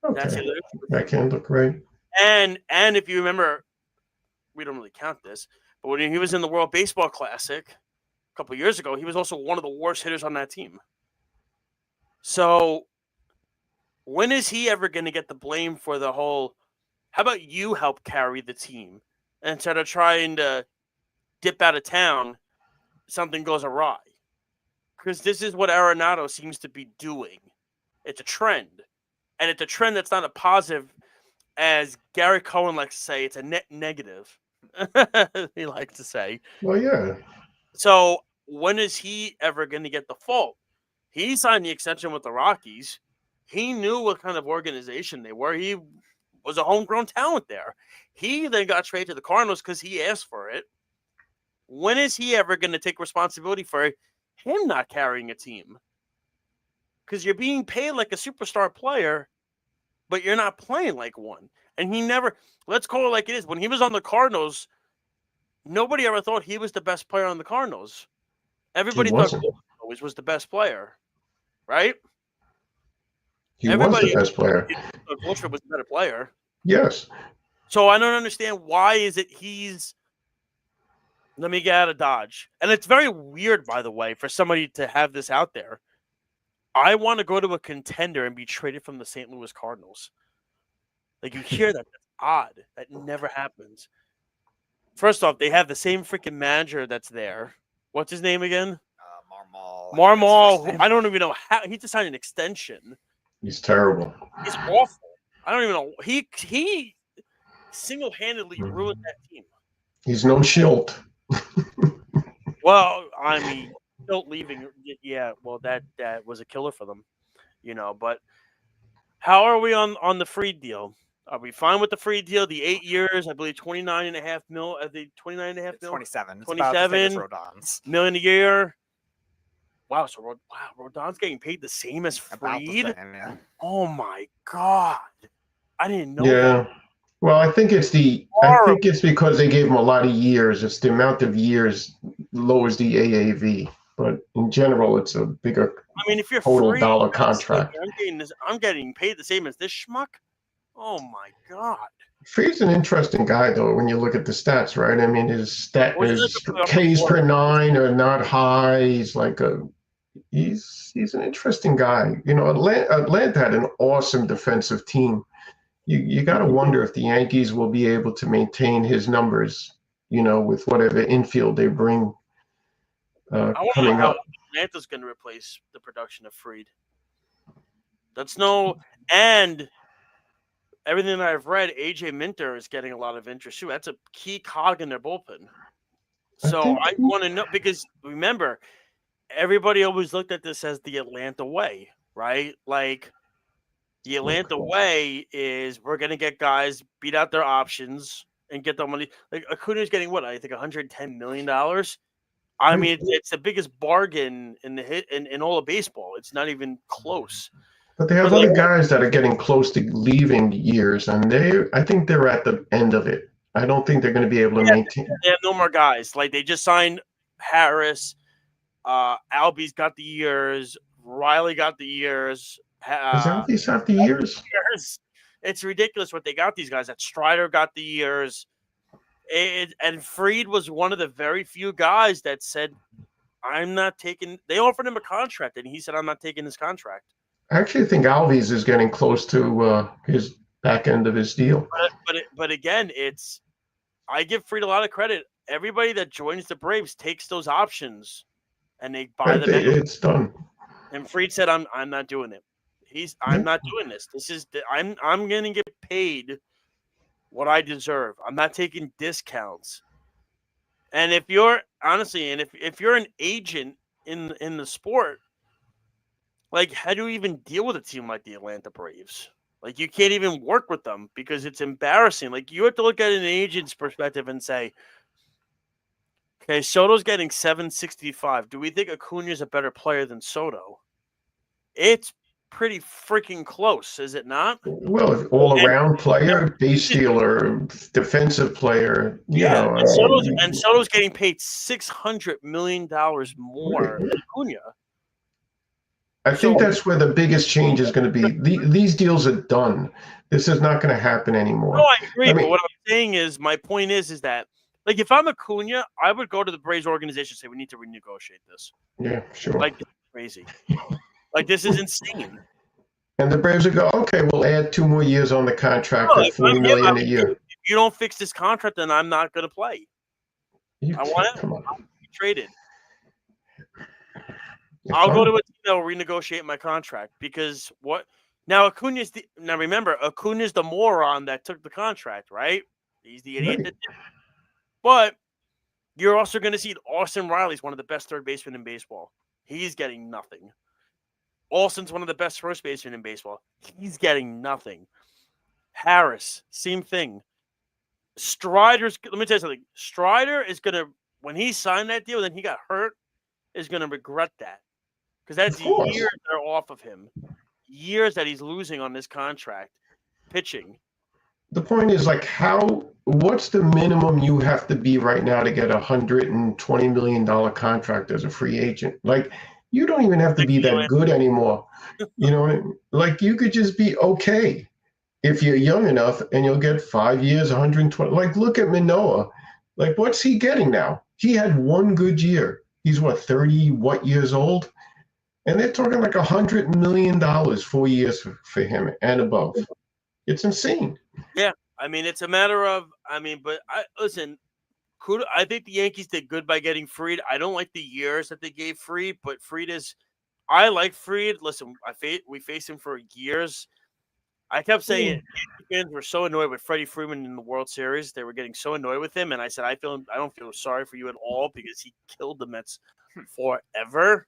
Okay, that can look right. And if you remember, we don't really count this, but when he was in the World Baseball Classic a couple of years ago, he was also one of the worst hitters on that team. So when is he ever going to get the blame for the whole, how about you help carry the team instead of trying to dip out of town, something goes awry? Because this is what Arenado seems to be doing. It's a trend. And it's a trend that's not a positive, as Gary Cohen likes to say, it's a net negative. He likes to say. Well, yeah. So when is he ever going to get the fault? He signed the extension with the Rockies. He knew what kind of organization they were. He was a homegrown talent there. He then got traded to the Cardinals because he asked for it. When is he ever going to take responsibility for him not carrying a team? Because you're being paid like a superstar player, but you're not playing like one. And he never, let's call it like it is. When he was on the Cardinals, nobody ever thought he was the best player on the Cardinals. Everybody thought he always was the best player, right? He was the best player. Goldschmidt was the better player. Yes. So I don't understand why is it let me get out of Dodge. And it's very weird, by the way, for somebody to have this out there. I want to go to a contender and be traded from the St. Louis Cardinals. Like, you hear that. That's odd. That never happens. First off, they have the same freaking manager that's there. What's his name again? Marmol. I don't even know how. He just signed an extension. He's terrible. He's awful. I don't even know. He single-handedly ruined that team. He's no Schilt. Well, I mean, Schilt leaving, yeah, well, that was a killer for them, but how are we on the Fried deal? Are we fine with the Fried deal? The 8 years, I believe, $29.5 million. The 29.5 million? 27. 27 million a year. Wow, so Rodon's getting paid the same as Fried? Yeah. Oh my God. I didn't know Yeah. that. Well, I think it's because they gave him a lot of years. It's the amount of years lowers the AAV, but in general, it's a bigger if you're total Fried, dollar contract. I'm getting paid the same as this schmuck. Oh my God. Fried's an interesting guy, though, when you look at the stats, right? I mean, his Ks per 9 are not high. He's like he's an interesting guy. Atlanta had an awesome defensive team. You got to wonder if the Yankees will be able to maintain his numbers, with whatever infield they bring coming up. Atlanta's going to replace the production of Fried. And everything that I've read, AJ Minter is getting a lot of interest too. That's a key cog in their bullpen. So I want to know, because remember, everybody always looked at this as the Atlanta way, right? Like, the Atlanta way is we're going to get guys, beat out their options, and get the money. Like, Acuna's getting what? I think $110 million. I mean, it's the biggest bargain in all of baseball. It's not even close. But they have other guys that are getting close to leaving years, and I think they're at the end of it. I don't think they're going to be able to maintain. They have no more guys. Like, they just signed Harris. Albie's got the years. Riley got the years. Does Albies have the years? It's ridiculous what they got these guys. That Strider got the years. And Fried was one of the very few guys that said, I'm not taking – they offered him a contract, and he said, I'm not taking this contract. I actually think Albies is getting close to his back end of his deal. But again, I give Fried a lot of credit. Everybody that joins the Braves takes those options and they buy the man. It's done. And Fried said, "I'm not doing it. I'm not doing this. I'm going to get paid what I deserve. I'm not taking discounts." And if you're honestly, and if you're an agent in the sport, like, how do you even deal with a team like the Atlanta Braves? Like, you can't even work with them because it's embarrassing. Like, you have to look at an agent's perspective and say, okay, Soto's getting $765. Do we think Acuna's a better player than Soto? It's pretty freaking close, is it not? Well, all-around player, base stealer, defensive player. And Soto's getting paid $600 million more than Acuna. I think that's where the biggest change is going to be. These deals are done. This is not going to happen anymore. No, I agree. But what I'm saying is, my point is that, like, if I'm Acuna, I would go to the Braves organization and say, we need to renegotiate this. Yeah, sure. Like, this is crazy. Like, this is insane. And the Braves would go, okay, we'll add 2 more years on the contract at $40 million a year. If you don't fix this contract, then I'm not going to play. I want to be traded. I'll go to a team that will renegotiate my contract because now remember, Acuna's the moron that took the contract, right? He's the idiot that did it. But you're also going to see Austin Riley's one of the best third basemen in baseball. He's getting nothing. Alston's one of the best first basemen in baseball. He's getting nothing. Harris, same thing. Let me tell you something. Strider is going to, when he signed that deal, then he got hurt, is going to regret that. Because that's years that are off of him. Years that he's losing on this contract, pitching. The point is, like, what's the minimum you have to be right now to get a $120 million contract as a free agent? Like, you don't even have to be that good anymore. You know, like, you could just be okay if you're young enough and you'll get 5 years, 120. Like, look at Manoah. Like, what's he getting now? He had one good year. He's 30 years old? And they're talking like $100 million 4 years for him and above. It's insane. Yeah, I mean, it's a matter of, but listen, I think the Yankees did good by getting Fried. I don't like the years that they gave Fried, but I like Fried. Listen, we faced him for years. I kept saying fans were so annoyed with Freddie Freeman in the World Series. They were getting so annoyed with him, and I said, I don't feel sorry for you at all because he killed the Mets forever.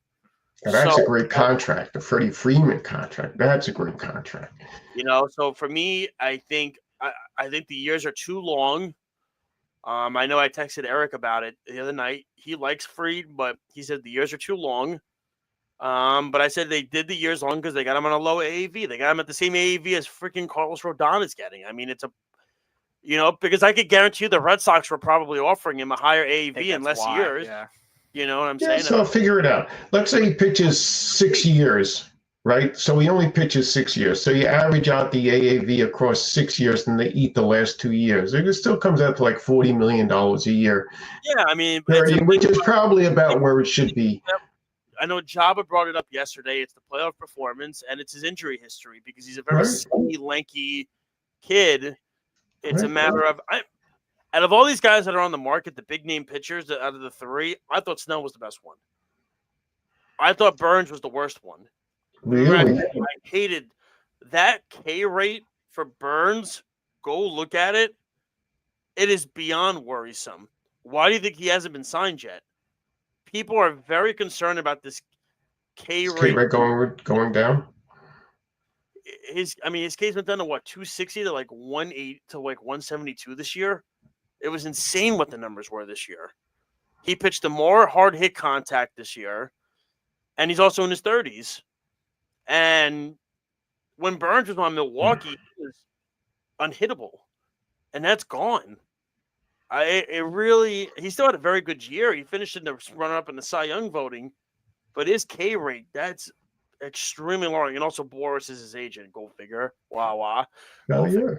And that's a great contract, the Freddie Freeman contract. That's a great contract. So for me, I think the years are too long. I know I texted Eric about it the other night. He likes Fried, but he said the years are too long. But I said they did the years long because they got him on a low AAV. They got him at the same AAV as freaking Carlos Rodon is getting. I mean, it's because I could guarantee you the Red Sox were probably offering him a higher AAV in less years. Yeah. You know what I'm saying? So figure it out. Let's say he pitches 6 years, right? So he only pitches 6 years. So you average out the AAV across 6 years, and they eat the last 2 years. It still comes out to like $40 million a year. Yeah, I mean, which is probably about where it should be. I know Jabba brought it up yesterday. It's the playoff performance, and it's his injury history because he's a very skinny, lanky kid. It's a matter of out of all these guys that are on the market, the big name pitchers out of the 3, I thought Snell was the best one. I thought Burns was the worst one. Really? I hated that K rate for Burns. Go look at it. It is beyond worrisome. Why do you think he hasn't been signed yet? People are very concerned about this K rate going down. His K's went down to 260 to 180 to 172 this year. It was insane what the numbers were this year. He pitched a more hard hit contact this year, and he's also in his 30s. And when Burns was on Milwaukee, he was unhittable, and that's gone. He still had a very good year. He finished in the runner-up in the Cy Young voting, but his K rate, that's extremely low. And also Boris is his agent. Go figure. Wah. Oh, yeah.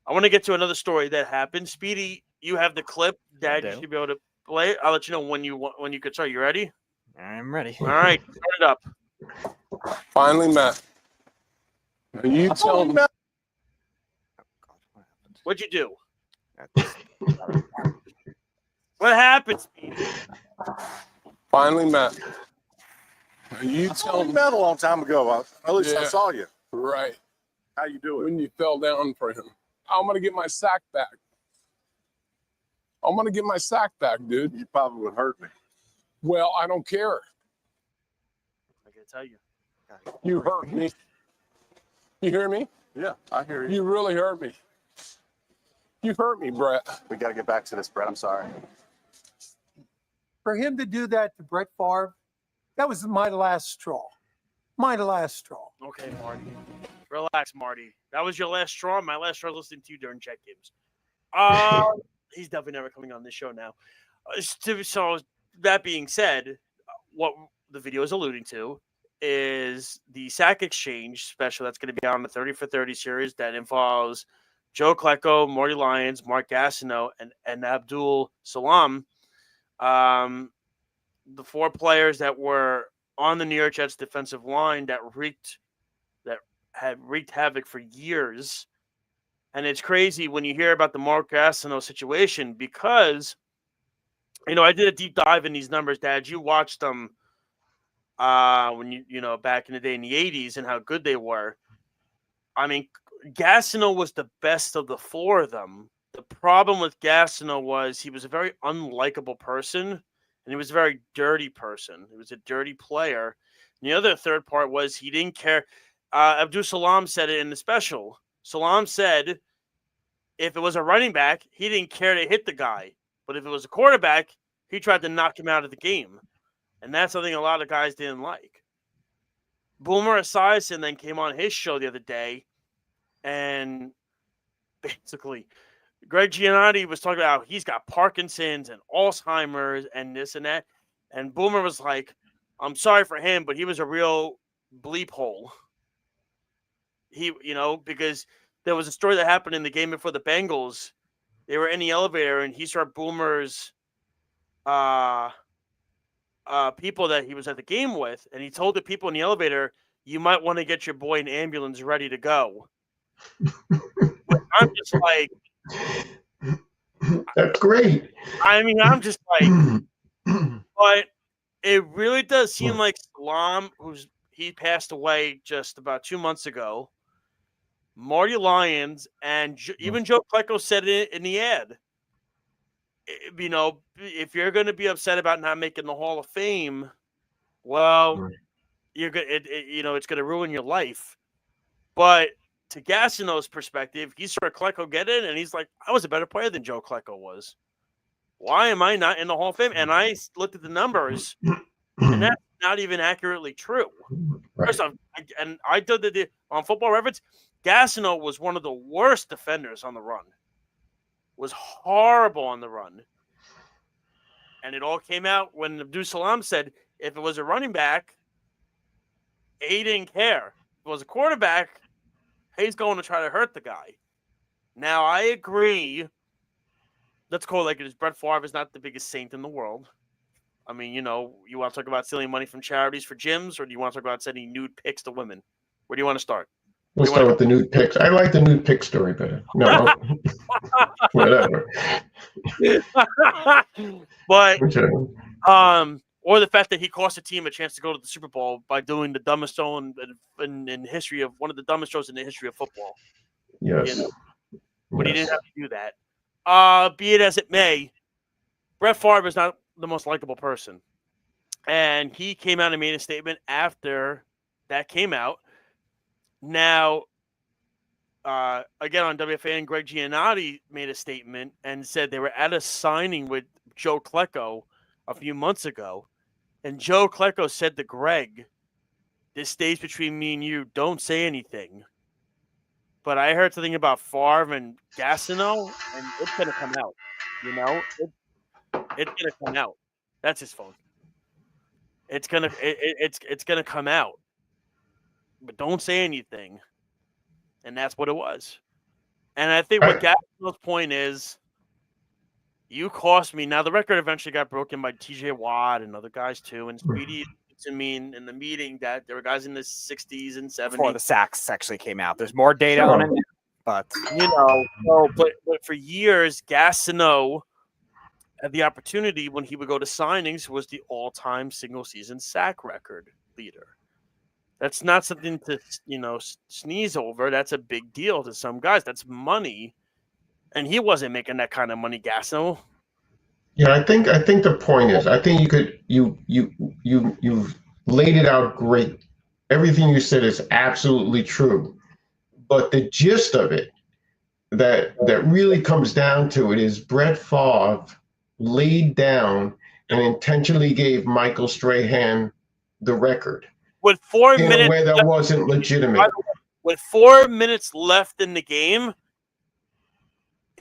I want to get to another story that happened. Speedy, you have the clip. Dad, you should be able to play it. I'll let you know when you could start. You ready? I'm ready. All right, start it up. Finally met. You tell me. What'd you do? What happened, Speedy? Finally met. You tell We me. met a long time ago. At least I Yeah. saw you. Right. How you doing? When you fell down for him. I'm going to get my sack back. I'm going to get my sack back, dude. You probably would hurt me. Well, I don't care. I can tell you. You hurt me. You hear me? Yeah, I hear you. You really hurt me. You hurt me, Brett. We got to get back to this, Brett. I'm sorry. For him to do that to Brett Favre, that was my last straw. My last straw. Okay, Marty. Relax, Marty. That was your last straw. My last straw listening to you during check games. He's definitely never coming on this show now. So that being said, what the video is alluding to is the sack exchange special that's going to be out on the 30 for 30 series that involves Joe Klecko, Morty Lyons, Mark Gastineau, and Abdul Salam. The four players that were on the New York Jets defensive line that had wreaked havoc for years. And it's crazy when you hear about the Mark Gastineau situation because, I did a deep dive in these numbers, Dad. You watched them when you back in the day in the 80s and how good they were. I mean, Gastineau was the best of the four of them. The problem with Gastineau was he was a very unlikable person, and he was a very dirty person. He was a dirty player. And the other third part was he didn't care. Abdul Salam said it in the special. Salam said if it was a running back, he didn't care to hit the guy. But if it was a quarterback, he tried to knock him out of the game. And that's something a lot of guys didn't like. Boomer Esiason then came on his show the other day, and basically Greg Giannotti was talking about how he's got Parkinson's and Alzheimer's and this and that. And Boomer was like, I'm sorry for him, but he was a real bleep hole. Because there was a story that happened in the game before the Bengals. They were in the elevator, and he saw Boomer's people that he was at the game with, and he told the people in the elevator, you might want to get your boy an ambulance ready to go. I'm just like... That's great. I mean, I'm just like... But it really does seem like Salam, he passed away just about 2 months ago, Marty Lyons, and even Joe Klecko said it in the ad. If you're going to be upset about not making the Hall of Fame, well, you're going it's going to ruin your life. But to Gastineau's perspective, he saw Klecko get in, and he's like, I was a better player than Joe Klecko was. Why am I not in the Hall of Fame? And I looked at the numbers, and that's not even accurately true. Right. First off, I did on Football Reference, Gastineau was one of the worst defenders on the run. Was horrible on the run. And it all came out when Abdul Salam said if it was a running back, he didn't care. If it was a quarterback, he's going to try to hurt the guy. Now, I agree. Let's call it like it is. Brett Favre is not the biggest saint in the world. I mean, you want to talk about stealing money from charities for gyms, or do you want to talk about sending nude pics to women? Where do you want to start? We'll start with the nude pics. I like the nude pic story better. No, whatever. But Whichever. or the fact that he cost a team a chance to go to the Super Bowl by doing the dumbest show in history of one of the dumbest shows in the history of football. Yes. But he didn't have to do that. Be it as it may, Brett Favre is not the most likable person. And he came out and made a statement after that came out. Now, again, on WFAN, Greg Giannotti made a statement and said they were at a signing with Joe Klecko a few months ago. And Joe Klecko said to Greg, this stays between me and you. Don't say anything. But I heard something about Favre and Gastineau, and it's going to come out. It's going to come out. That's his phone. It's going to come out. But don't say anything. And that's what it was. And I think what Gastineau's point is, you cost me. Now, the record eventually got broken by TJ Watt and other guys, too. And Speedy to me in the meeting that there were guys in the 60s and 70s. Before the sacks actually came out. There's more data on it. But, but for years, Gastineau had the opportunity when he would go to signings was the all-time single-season sack record leader. That's not something to sneeze over. That's a big deal to some guys. That's money, and he wasn't making that kind of money, Gasso. Yeah, I think the point is, I think you've laid it out great. Everything you said is absolutely true, but the gist of it that really comes down to it is Brett Favre laid down and intentionally gave Michael Strahan the record With 4 in minutes a way that wasn't legitimate. With 4 minutes left in the game,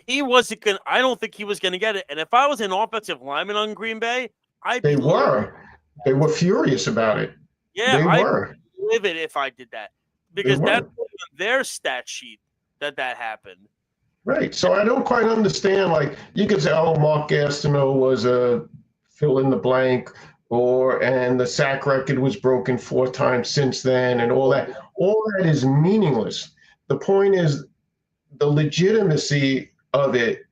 he wasn't going. I don't think he was going to get it. And if I was an offensive lineman on Green Bay, They were furious about it. Yeah, They I'd were. live it if I did that, because were. that's on their stat sheet that happened. Right. So I don't quite understand. Like, you could say, oh, Mark Gastineau was a fill in the blank, and the sack record was broken 4 times since then, and all that. All that is meaningless. The point is the legitimacy of it.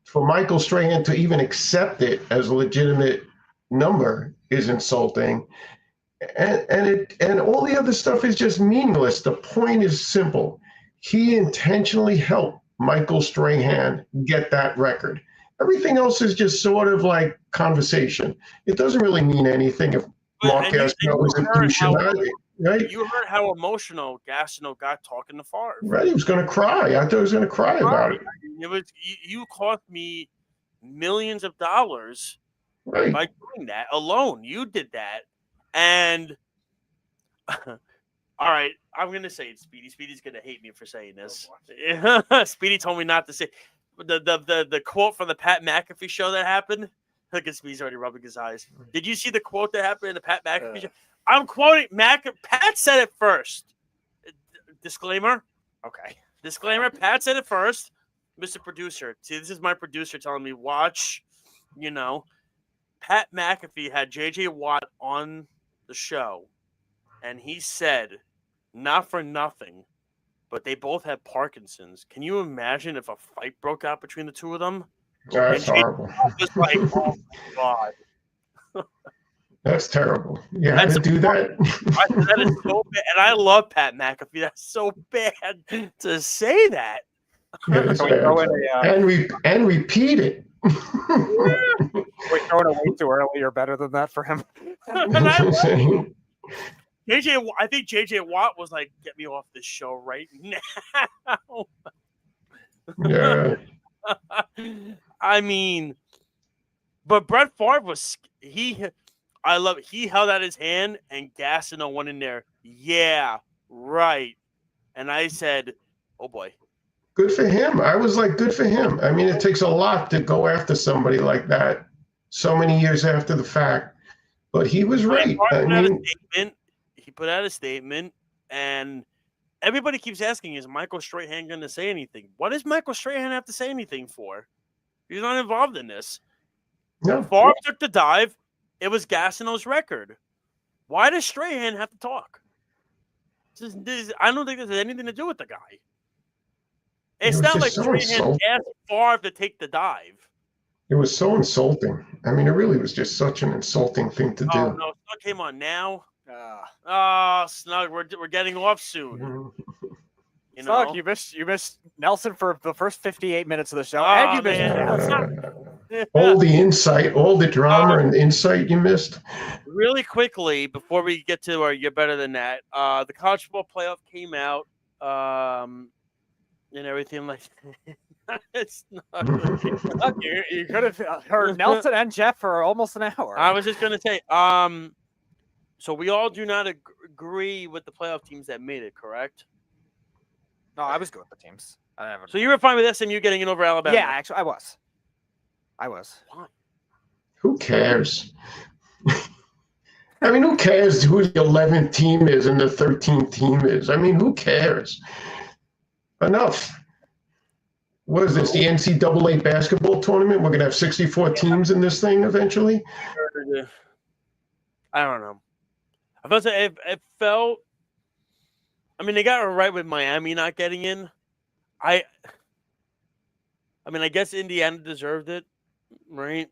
For Michael Strahan to even accept it as a legitimate number is insulting, and all the other stuff is just meaningless. The point is simple. He intentionally helped Michael Strahan get that record. Everything else is just sort of like conversation. It doesn't really mean anything if Mark Gastineau was a douche about it, right? You heard how emotional Gastineau got talking to Favre. Right, he was going to cry. I thought he was going to cry about it. It was you cost me millions of dollars Right. by doing that alone. You did that, and all right, I'm gonna say it. Speedy's gonna hate me for saying this. Speedy told me not to say the quote from the Pat McAfee show that happened. Look at Speedy's already rubbing his eyes. Did you see the quote that happened in the Pat McAfee show? I'm quoting Pat said it first. Disclaimer. Okay. Disclaimer. Pat said it first. Mr. Producer. See, this is my producer telling me, watch, Pat McAfee had J.J. Watt on the show, and he said, not for nothing, but they both had Parkinson's. Can you imagine if a fight broke out between the two of them? That's horrible. Was like, oh my God. That's terrible. You had to do that? That is so bad. And I love Pat McAfee. That's so bad to say that. Yeah, it's bad. And repeat it. We're throwing it way too early or better than that for him. I think JJ Watt was like, get me off this show right now. Yeah. I mean, but Brett Favre he held out his hand and Gastineau went in there. Yeah, right. And I said, oh boy. Good for him. I was like, good for him. I mean, it takes a lot to go after somebody like that so many years after the fact. But he was right. He put out a statement, and everybody keeps asking, is Michael Strahan going to say anything? What does Michael Strahan have to say anything for? He's not involved in this. No. Favre took the dive. It was Gastineau's record. Why does Strahan have to talk? I don't think this has anything to do with the guy. It's not like Strahan asked Favre to take the dive. It was so insulting. I mean, it really was just such an insulting thing to do. Oh, no. Snug came on now. Snug, we're getting off soon. Snug, you missed Nelson for the first 58 minutes of the show. And you missed all the insight, all the drama and insight you missed. Really quickly, before we get to You're Better Than That, the college football playoff came out. And everything like it's not you could have heard Nelson and Jeff for almost an hour. I was just gonna say, so we all do not agree with the playoff teams that made it, correct? No, I was good with the teams. So you were fine with SMU getting it over Alabama? Yeah, actually, I was. Why? Who cares? I mean, who cares who the 11th team is and the 13th team is? I mean, who cares? Enough. What is this, the NCAA basketball tournament? We're going to have 64 teams in this thing eventually? I don't know. I felt it felt. I mean, they got it right with Miami not getting in. I mean, I guess Indiana deserved it. right?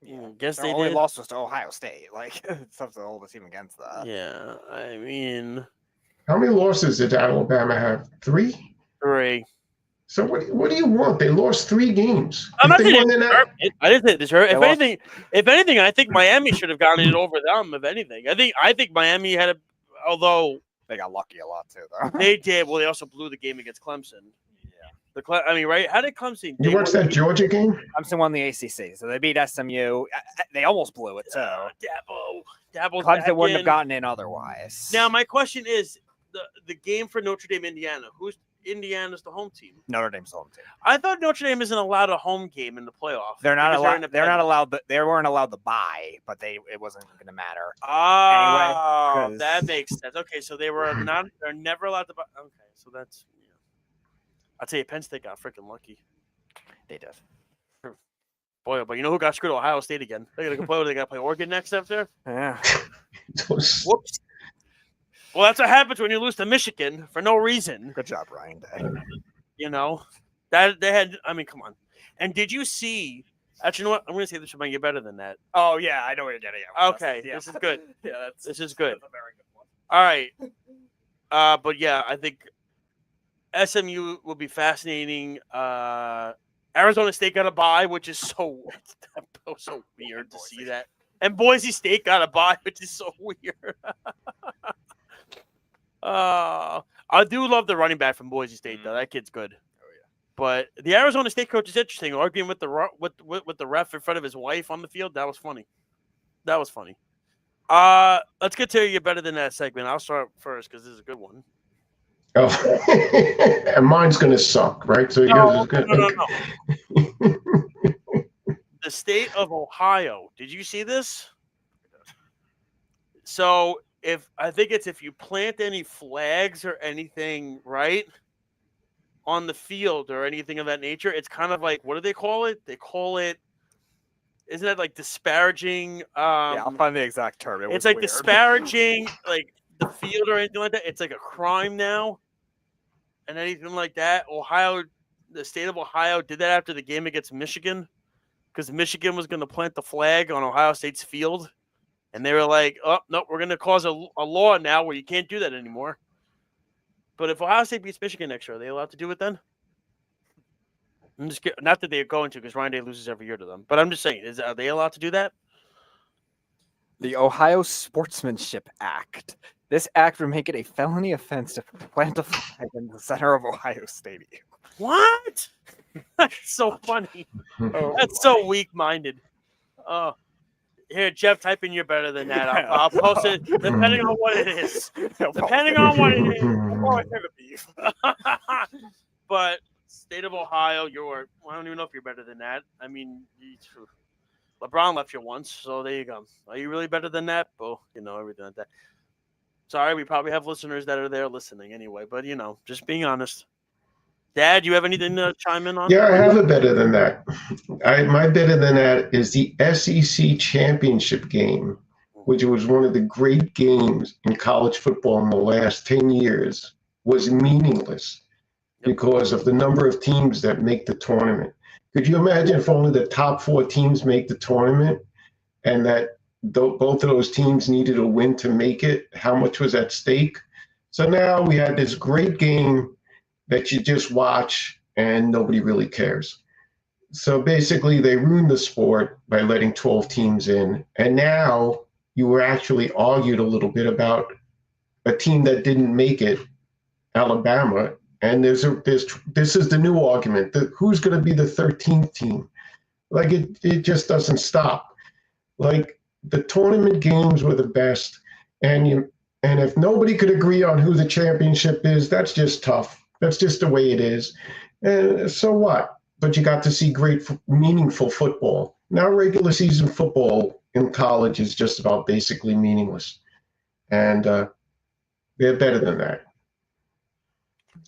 Yeah, guess their they only did. loss was to Ohio State. Like, it's tough to hold a team against that. Yeah, I mean, How many losses did Alabama have? 3? 3. So what do you want? They lost 3 games. I'm If not they saying won they the deserve it. I didn't say they deserve it. They If anything, I think Miami should have gotten it over them. If anything, I think Miami had although they got lucky a lot too, though. they did. Well, they also blew the game against Clemson. I mean, right? How did Clemson? You watched that Georgia game? Clemson won the ACC, so they beat SMU. They almost blew it too. Dabo's Clemson back wouldn't in. have gotten in otherwise. Now, my question is the game for Notre Dame, Indiana. Who's Indiana's the home team? Notre Dame's home team. I thought Notre Dame isn't allowed a home game in the playoff. They're not because allowed. They're not independent. allowed. But they weren't allowed to buy. But it wasn't going to matter. Oh, Anyway, 'cause- that makes sense. Okay, so they were not. They're never allowed to buy. Okay, so that's. Yeah. I'll tell you, Penn State got freaking lucky. They did. Boy, but you know who got screwed? Ohio State again. They got to play. They got to play Oregon next after. Yeah. Whoops. Well, that's what happens when you lose to Michigan for no reason. Good job, Ryan Day. You know that they had. I mean, come on. And did you see? Actually, you know what? I'm going to say this might get better than that. Oh yeah, I know what you're getting at. Okay, Yeah. this is good. Yeah, This is good. That's a very good one. All right. But yeah, I think SMU will be fascinating. Arizona State got a bye, which is so weird to see that. And Boise State got a bye, which is so weird. I do love the running back from Boise State, though. That kid's good. Oh yeah. But the Arizona State coach is interesting. Arguing with the ref in front of his wife on the field. That was funny. Let's get to you better than that segment. I'll start first because this is a good one. Oh, and mine's going to suck, right? So yours is good. No. The state of Ohio. Did you see this? So if you plant any flags or anything, right, on the field or anything of that nature, it's kind of like, what do they call it? They call it, isn't that like disparaging? Yeah, I'll find the exact term. It's like weird. Disparaging, like the field or anything like that. It's like a crime now, and anything like that. The state of Ohio did that after the game against Michigan, because Michigan was going to plant the flag on Ohio State's field, and they were like, "Oh no, we're going to cause a law now where you can't do that anymore." But if Ohio State beats Michigan next year, are they allowed to do it then? I'm just not that they're going to, because Ryan Day loses every year to them. But I'm just saying, are they allowed to do that? The Ohio Sportsmanship Act. This act would make it a felony offense to plant a flag in the center of Ohio Stadium. What? That's so funny. That's so weak-minded. Oh, here, Jeff, type in "you're better than that." I'll post it depending on what it is. Depending on what it is. Oh, I have a beef. But state of Ohio, I don't even know if you're better than that. I mean, LeBron left you once, so there you go. Are you really better than that? Oh, everything like that. Sorry, we probably have listeners that are there listening anyway, but just being honest. Dad, you have anything to chime in on? Yeah, I have a better than that. My better than that is the SEC championship game, which was one of the great games in college football in the last 10 years, was meaningless because of the number of teams that make the tournament. Could you imagine if only the top 4 teams make the tournament and that both of those teams needed a win to make it? How much was at stake? So now we had this great game that you just watch and nobody really cares. So basically they ruined the sport by letting 12 teams in. And now you were actually argued a little bit about a team that didn't make it, Alabama. And this is the new argument, who's going to be the 13th team? Like it just doesn't stop. Like the tournament games were the best. And if nobody could agree on who the championship is, that's just tough. That's just the way it is. And so what? But you got to see great, meaningful football. Now regular season football in college is just about basically meaningless. And they're better than that.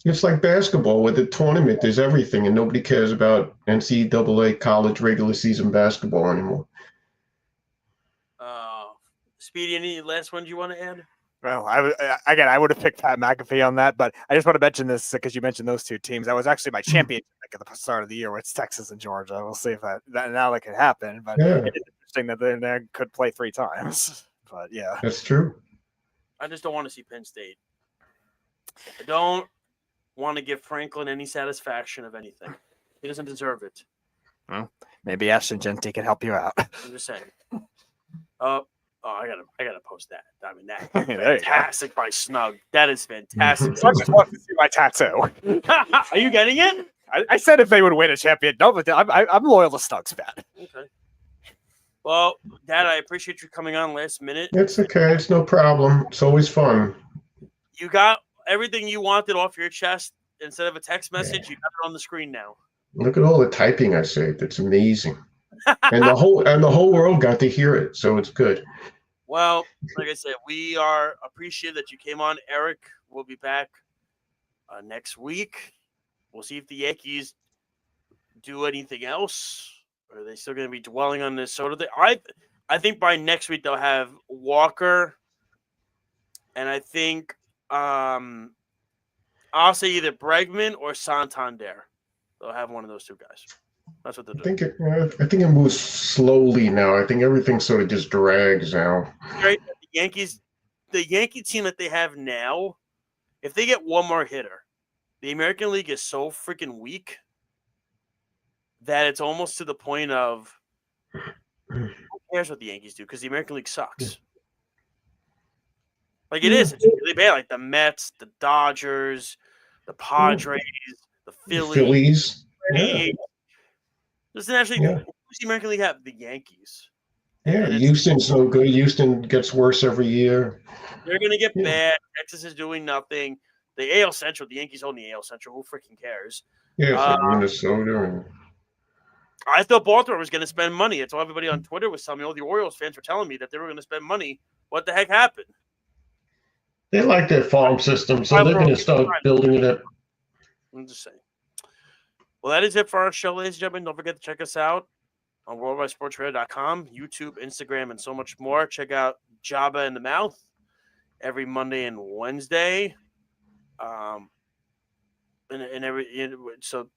It's like basketball with the tournament. There's everything, and nobody cares about NCAA college regular season basketball anymore. Speedy, any last ones you want to add? Well, I would have picked Pat McAfee on that, but I just want to mention this because you mentioned those two teams. That was actually my championship at the start of the year with Texas and Georgia. We'll see if that now that could happen. But Yeah. it is interesting that they could play 3 times. But yeah, That's true. I just don't want to see Penn State. I don't want to give Franklin any satisfaction of anything. He doesn't deserve it. well, maybe Ashton Genty can help you out. I'm just saying. I gotta post that. I mean, that There you go. fantastic by Snug. That is fantastic. I just want to see my tattoo. Are you getting it? I said if they would win a champion, no, but I'm loyal to Snug's fan. Okay. Well, Dad, I appreciate you coming on last minute. It's okay. It's no problem. It's always fun. You got everything you wanted off your chest. Instead of a text message, you got it on the screen now. Look at all the typing I saved. It's amazing. And the whole world got to hear it, so it's good. Well, like I said, we are appreciative that you came on. Eric will be back next week. We'll see if the Yankees do anything else. Or are they still going to be dwelling on this Soto thing? I think by next week they'll have Walker, and I think I'll say either Bregman or Santander. They'll have one of those 2 guys. That's what they're doing. I think it moves slowly now. I think everything sort of just drags now. Right? The Yankee team that they have now, if they get one more hitter, the American League is so freaking weak that it's almost to the point of who cares what the Yankees do, because the American League sucks. Like it is. It's really bad. Like the Mets, the Dodgers, the Padres, the Phillies. Yeah. Doesn't actually who's the American League have? The Yankees. Yeah, Houston's no good. Houston gets worse every year. They're gonna get bad. Texas is doing nothing. The AL Central, the Yankees own the AL Central. Who freaking cares? Yeah, so Minnesota and I thought Baltimore was going to spend money. That's all everybody on Twitter was telling me. All the Orioles fans were telling me that they were going to spend money. What the heck happened? they like their farm system, so they're going to start building it up. I'm just saying. Well, that is it for our show, ladies and gentlemen. Don't forget to check us out on worldwidesportsradio.com, YouTube, Instagram, and so much more. Check out Jabba in the Mouth every Monday and Wednesday. So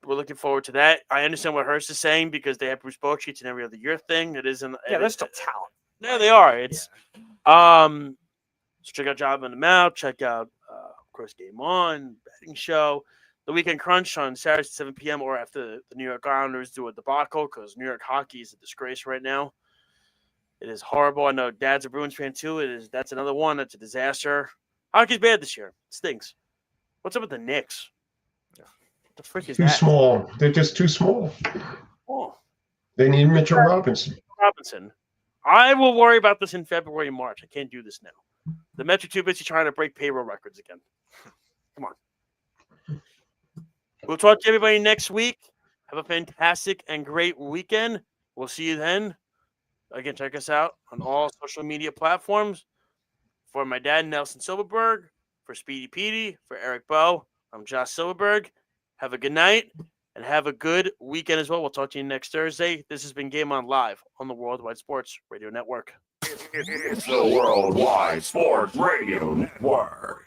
we're looking forward to that. I understand what Hearst is saying because they have Bruce Bochy and every other year thing. It isn't. Yeah, there's still talent. Yeah, they are. It's so check out Job in the Mouth. Check out of course Game On, betting show, the Weekend Crunch on Saturdays at 7 p.m. or after the New York Islanders do a debacle because New York hockey is a disgrace right now. It is horrible. I know Dad's a Bruins fan too. That's another one. That's a disaster. Hockey's bad this year. It stinks. What's up with the Knicks? What the frick is Too that? small. They're just too small. Oh. They need Mitchell Robinson. I will worry about this in February and March. I can't do this now. The Mets are too busy trying to break payroll records again. Come on. We'll talk to everybody next week. Have a fantastic and great weekend. We'll see you then. Again, check us out on all social media platforms. For my dad, Nelson Silverberg, for Speedy Petey, for Eric Bowe, I'm Josh Silverberg. Have a good night and have a good weekend as well. We'll talk to you next Thursday. This has been Game On Live on the Worldwide Sports Radio Network. It's the Worldwide Sports Radio Network.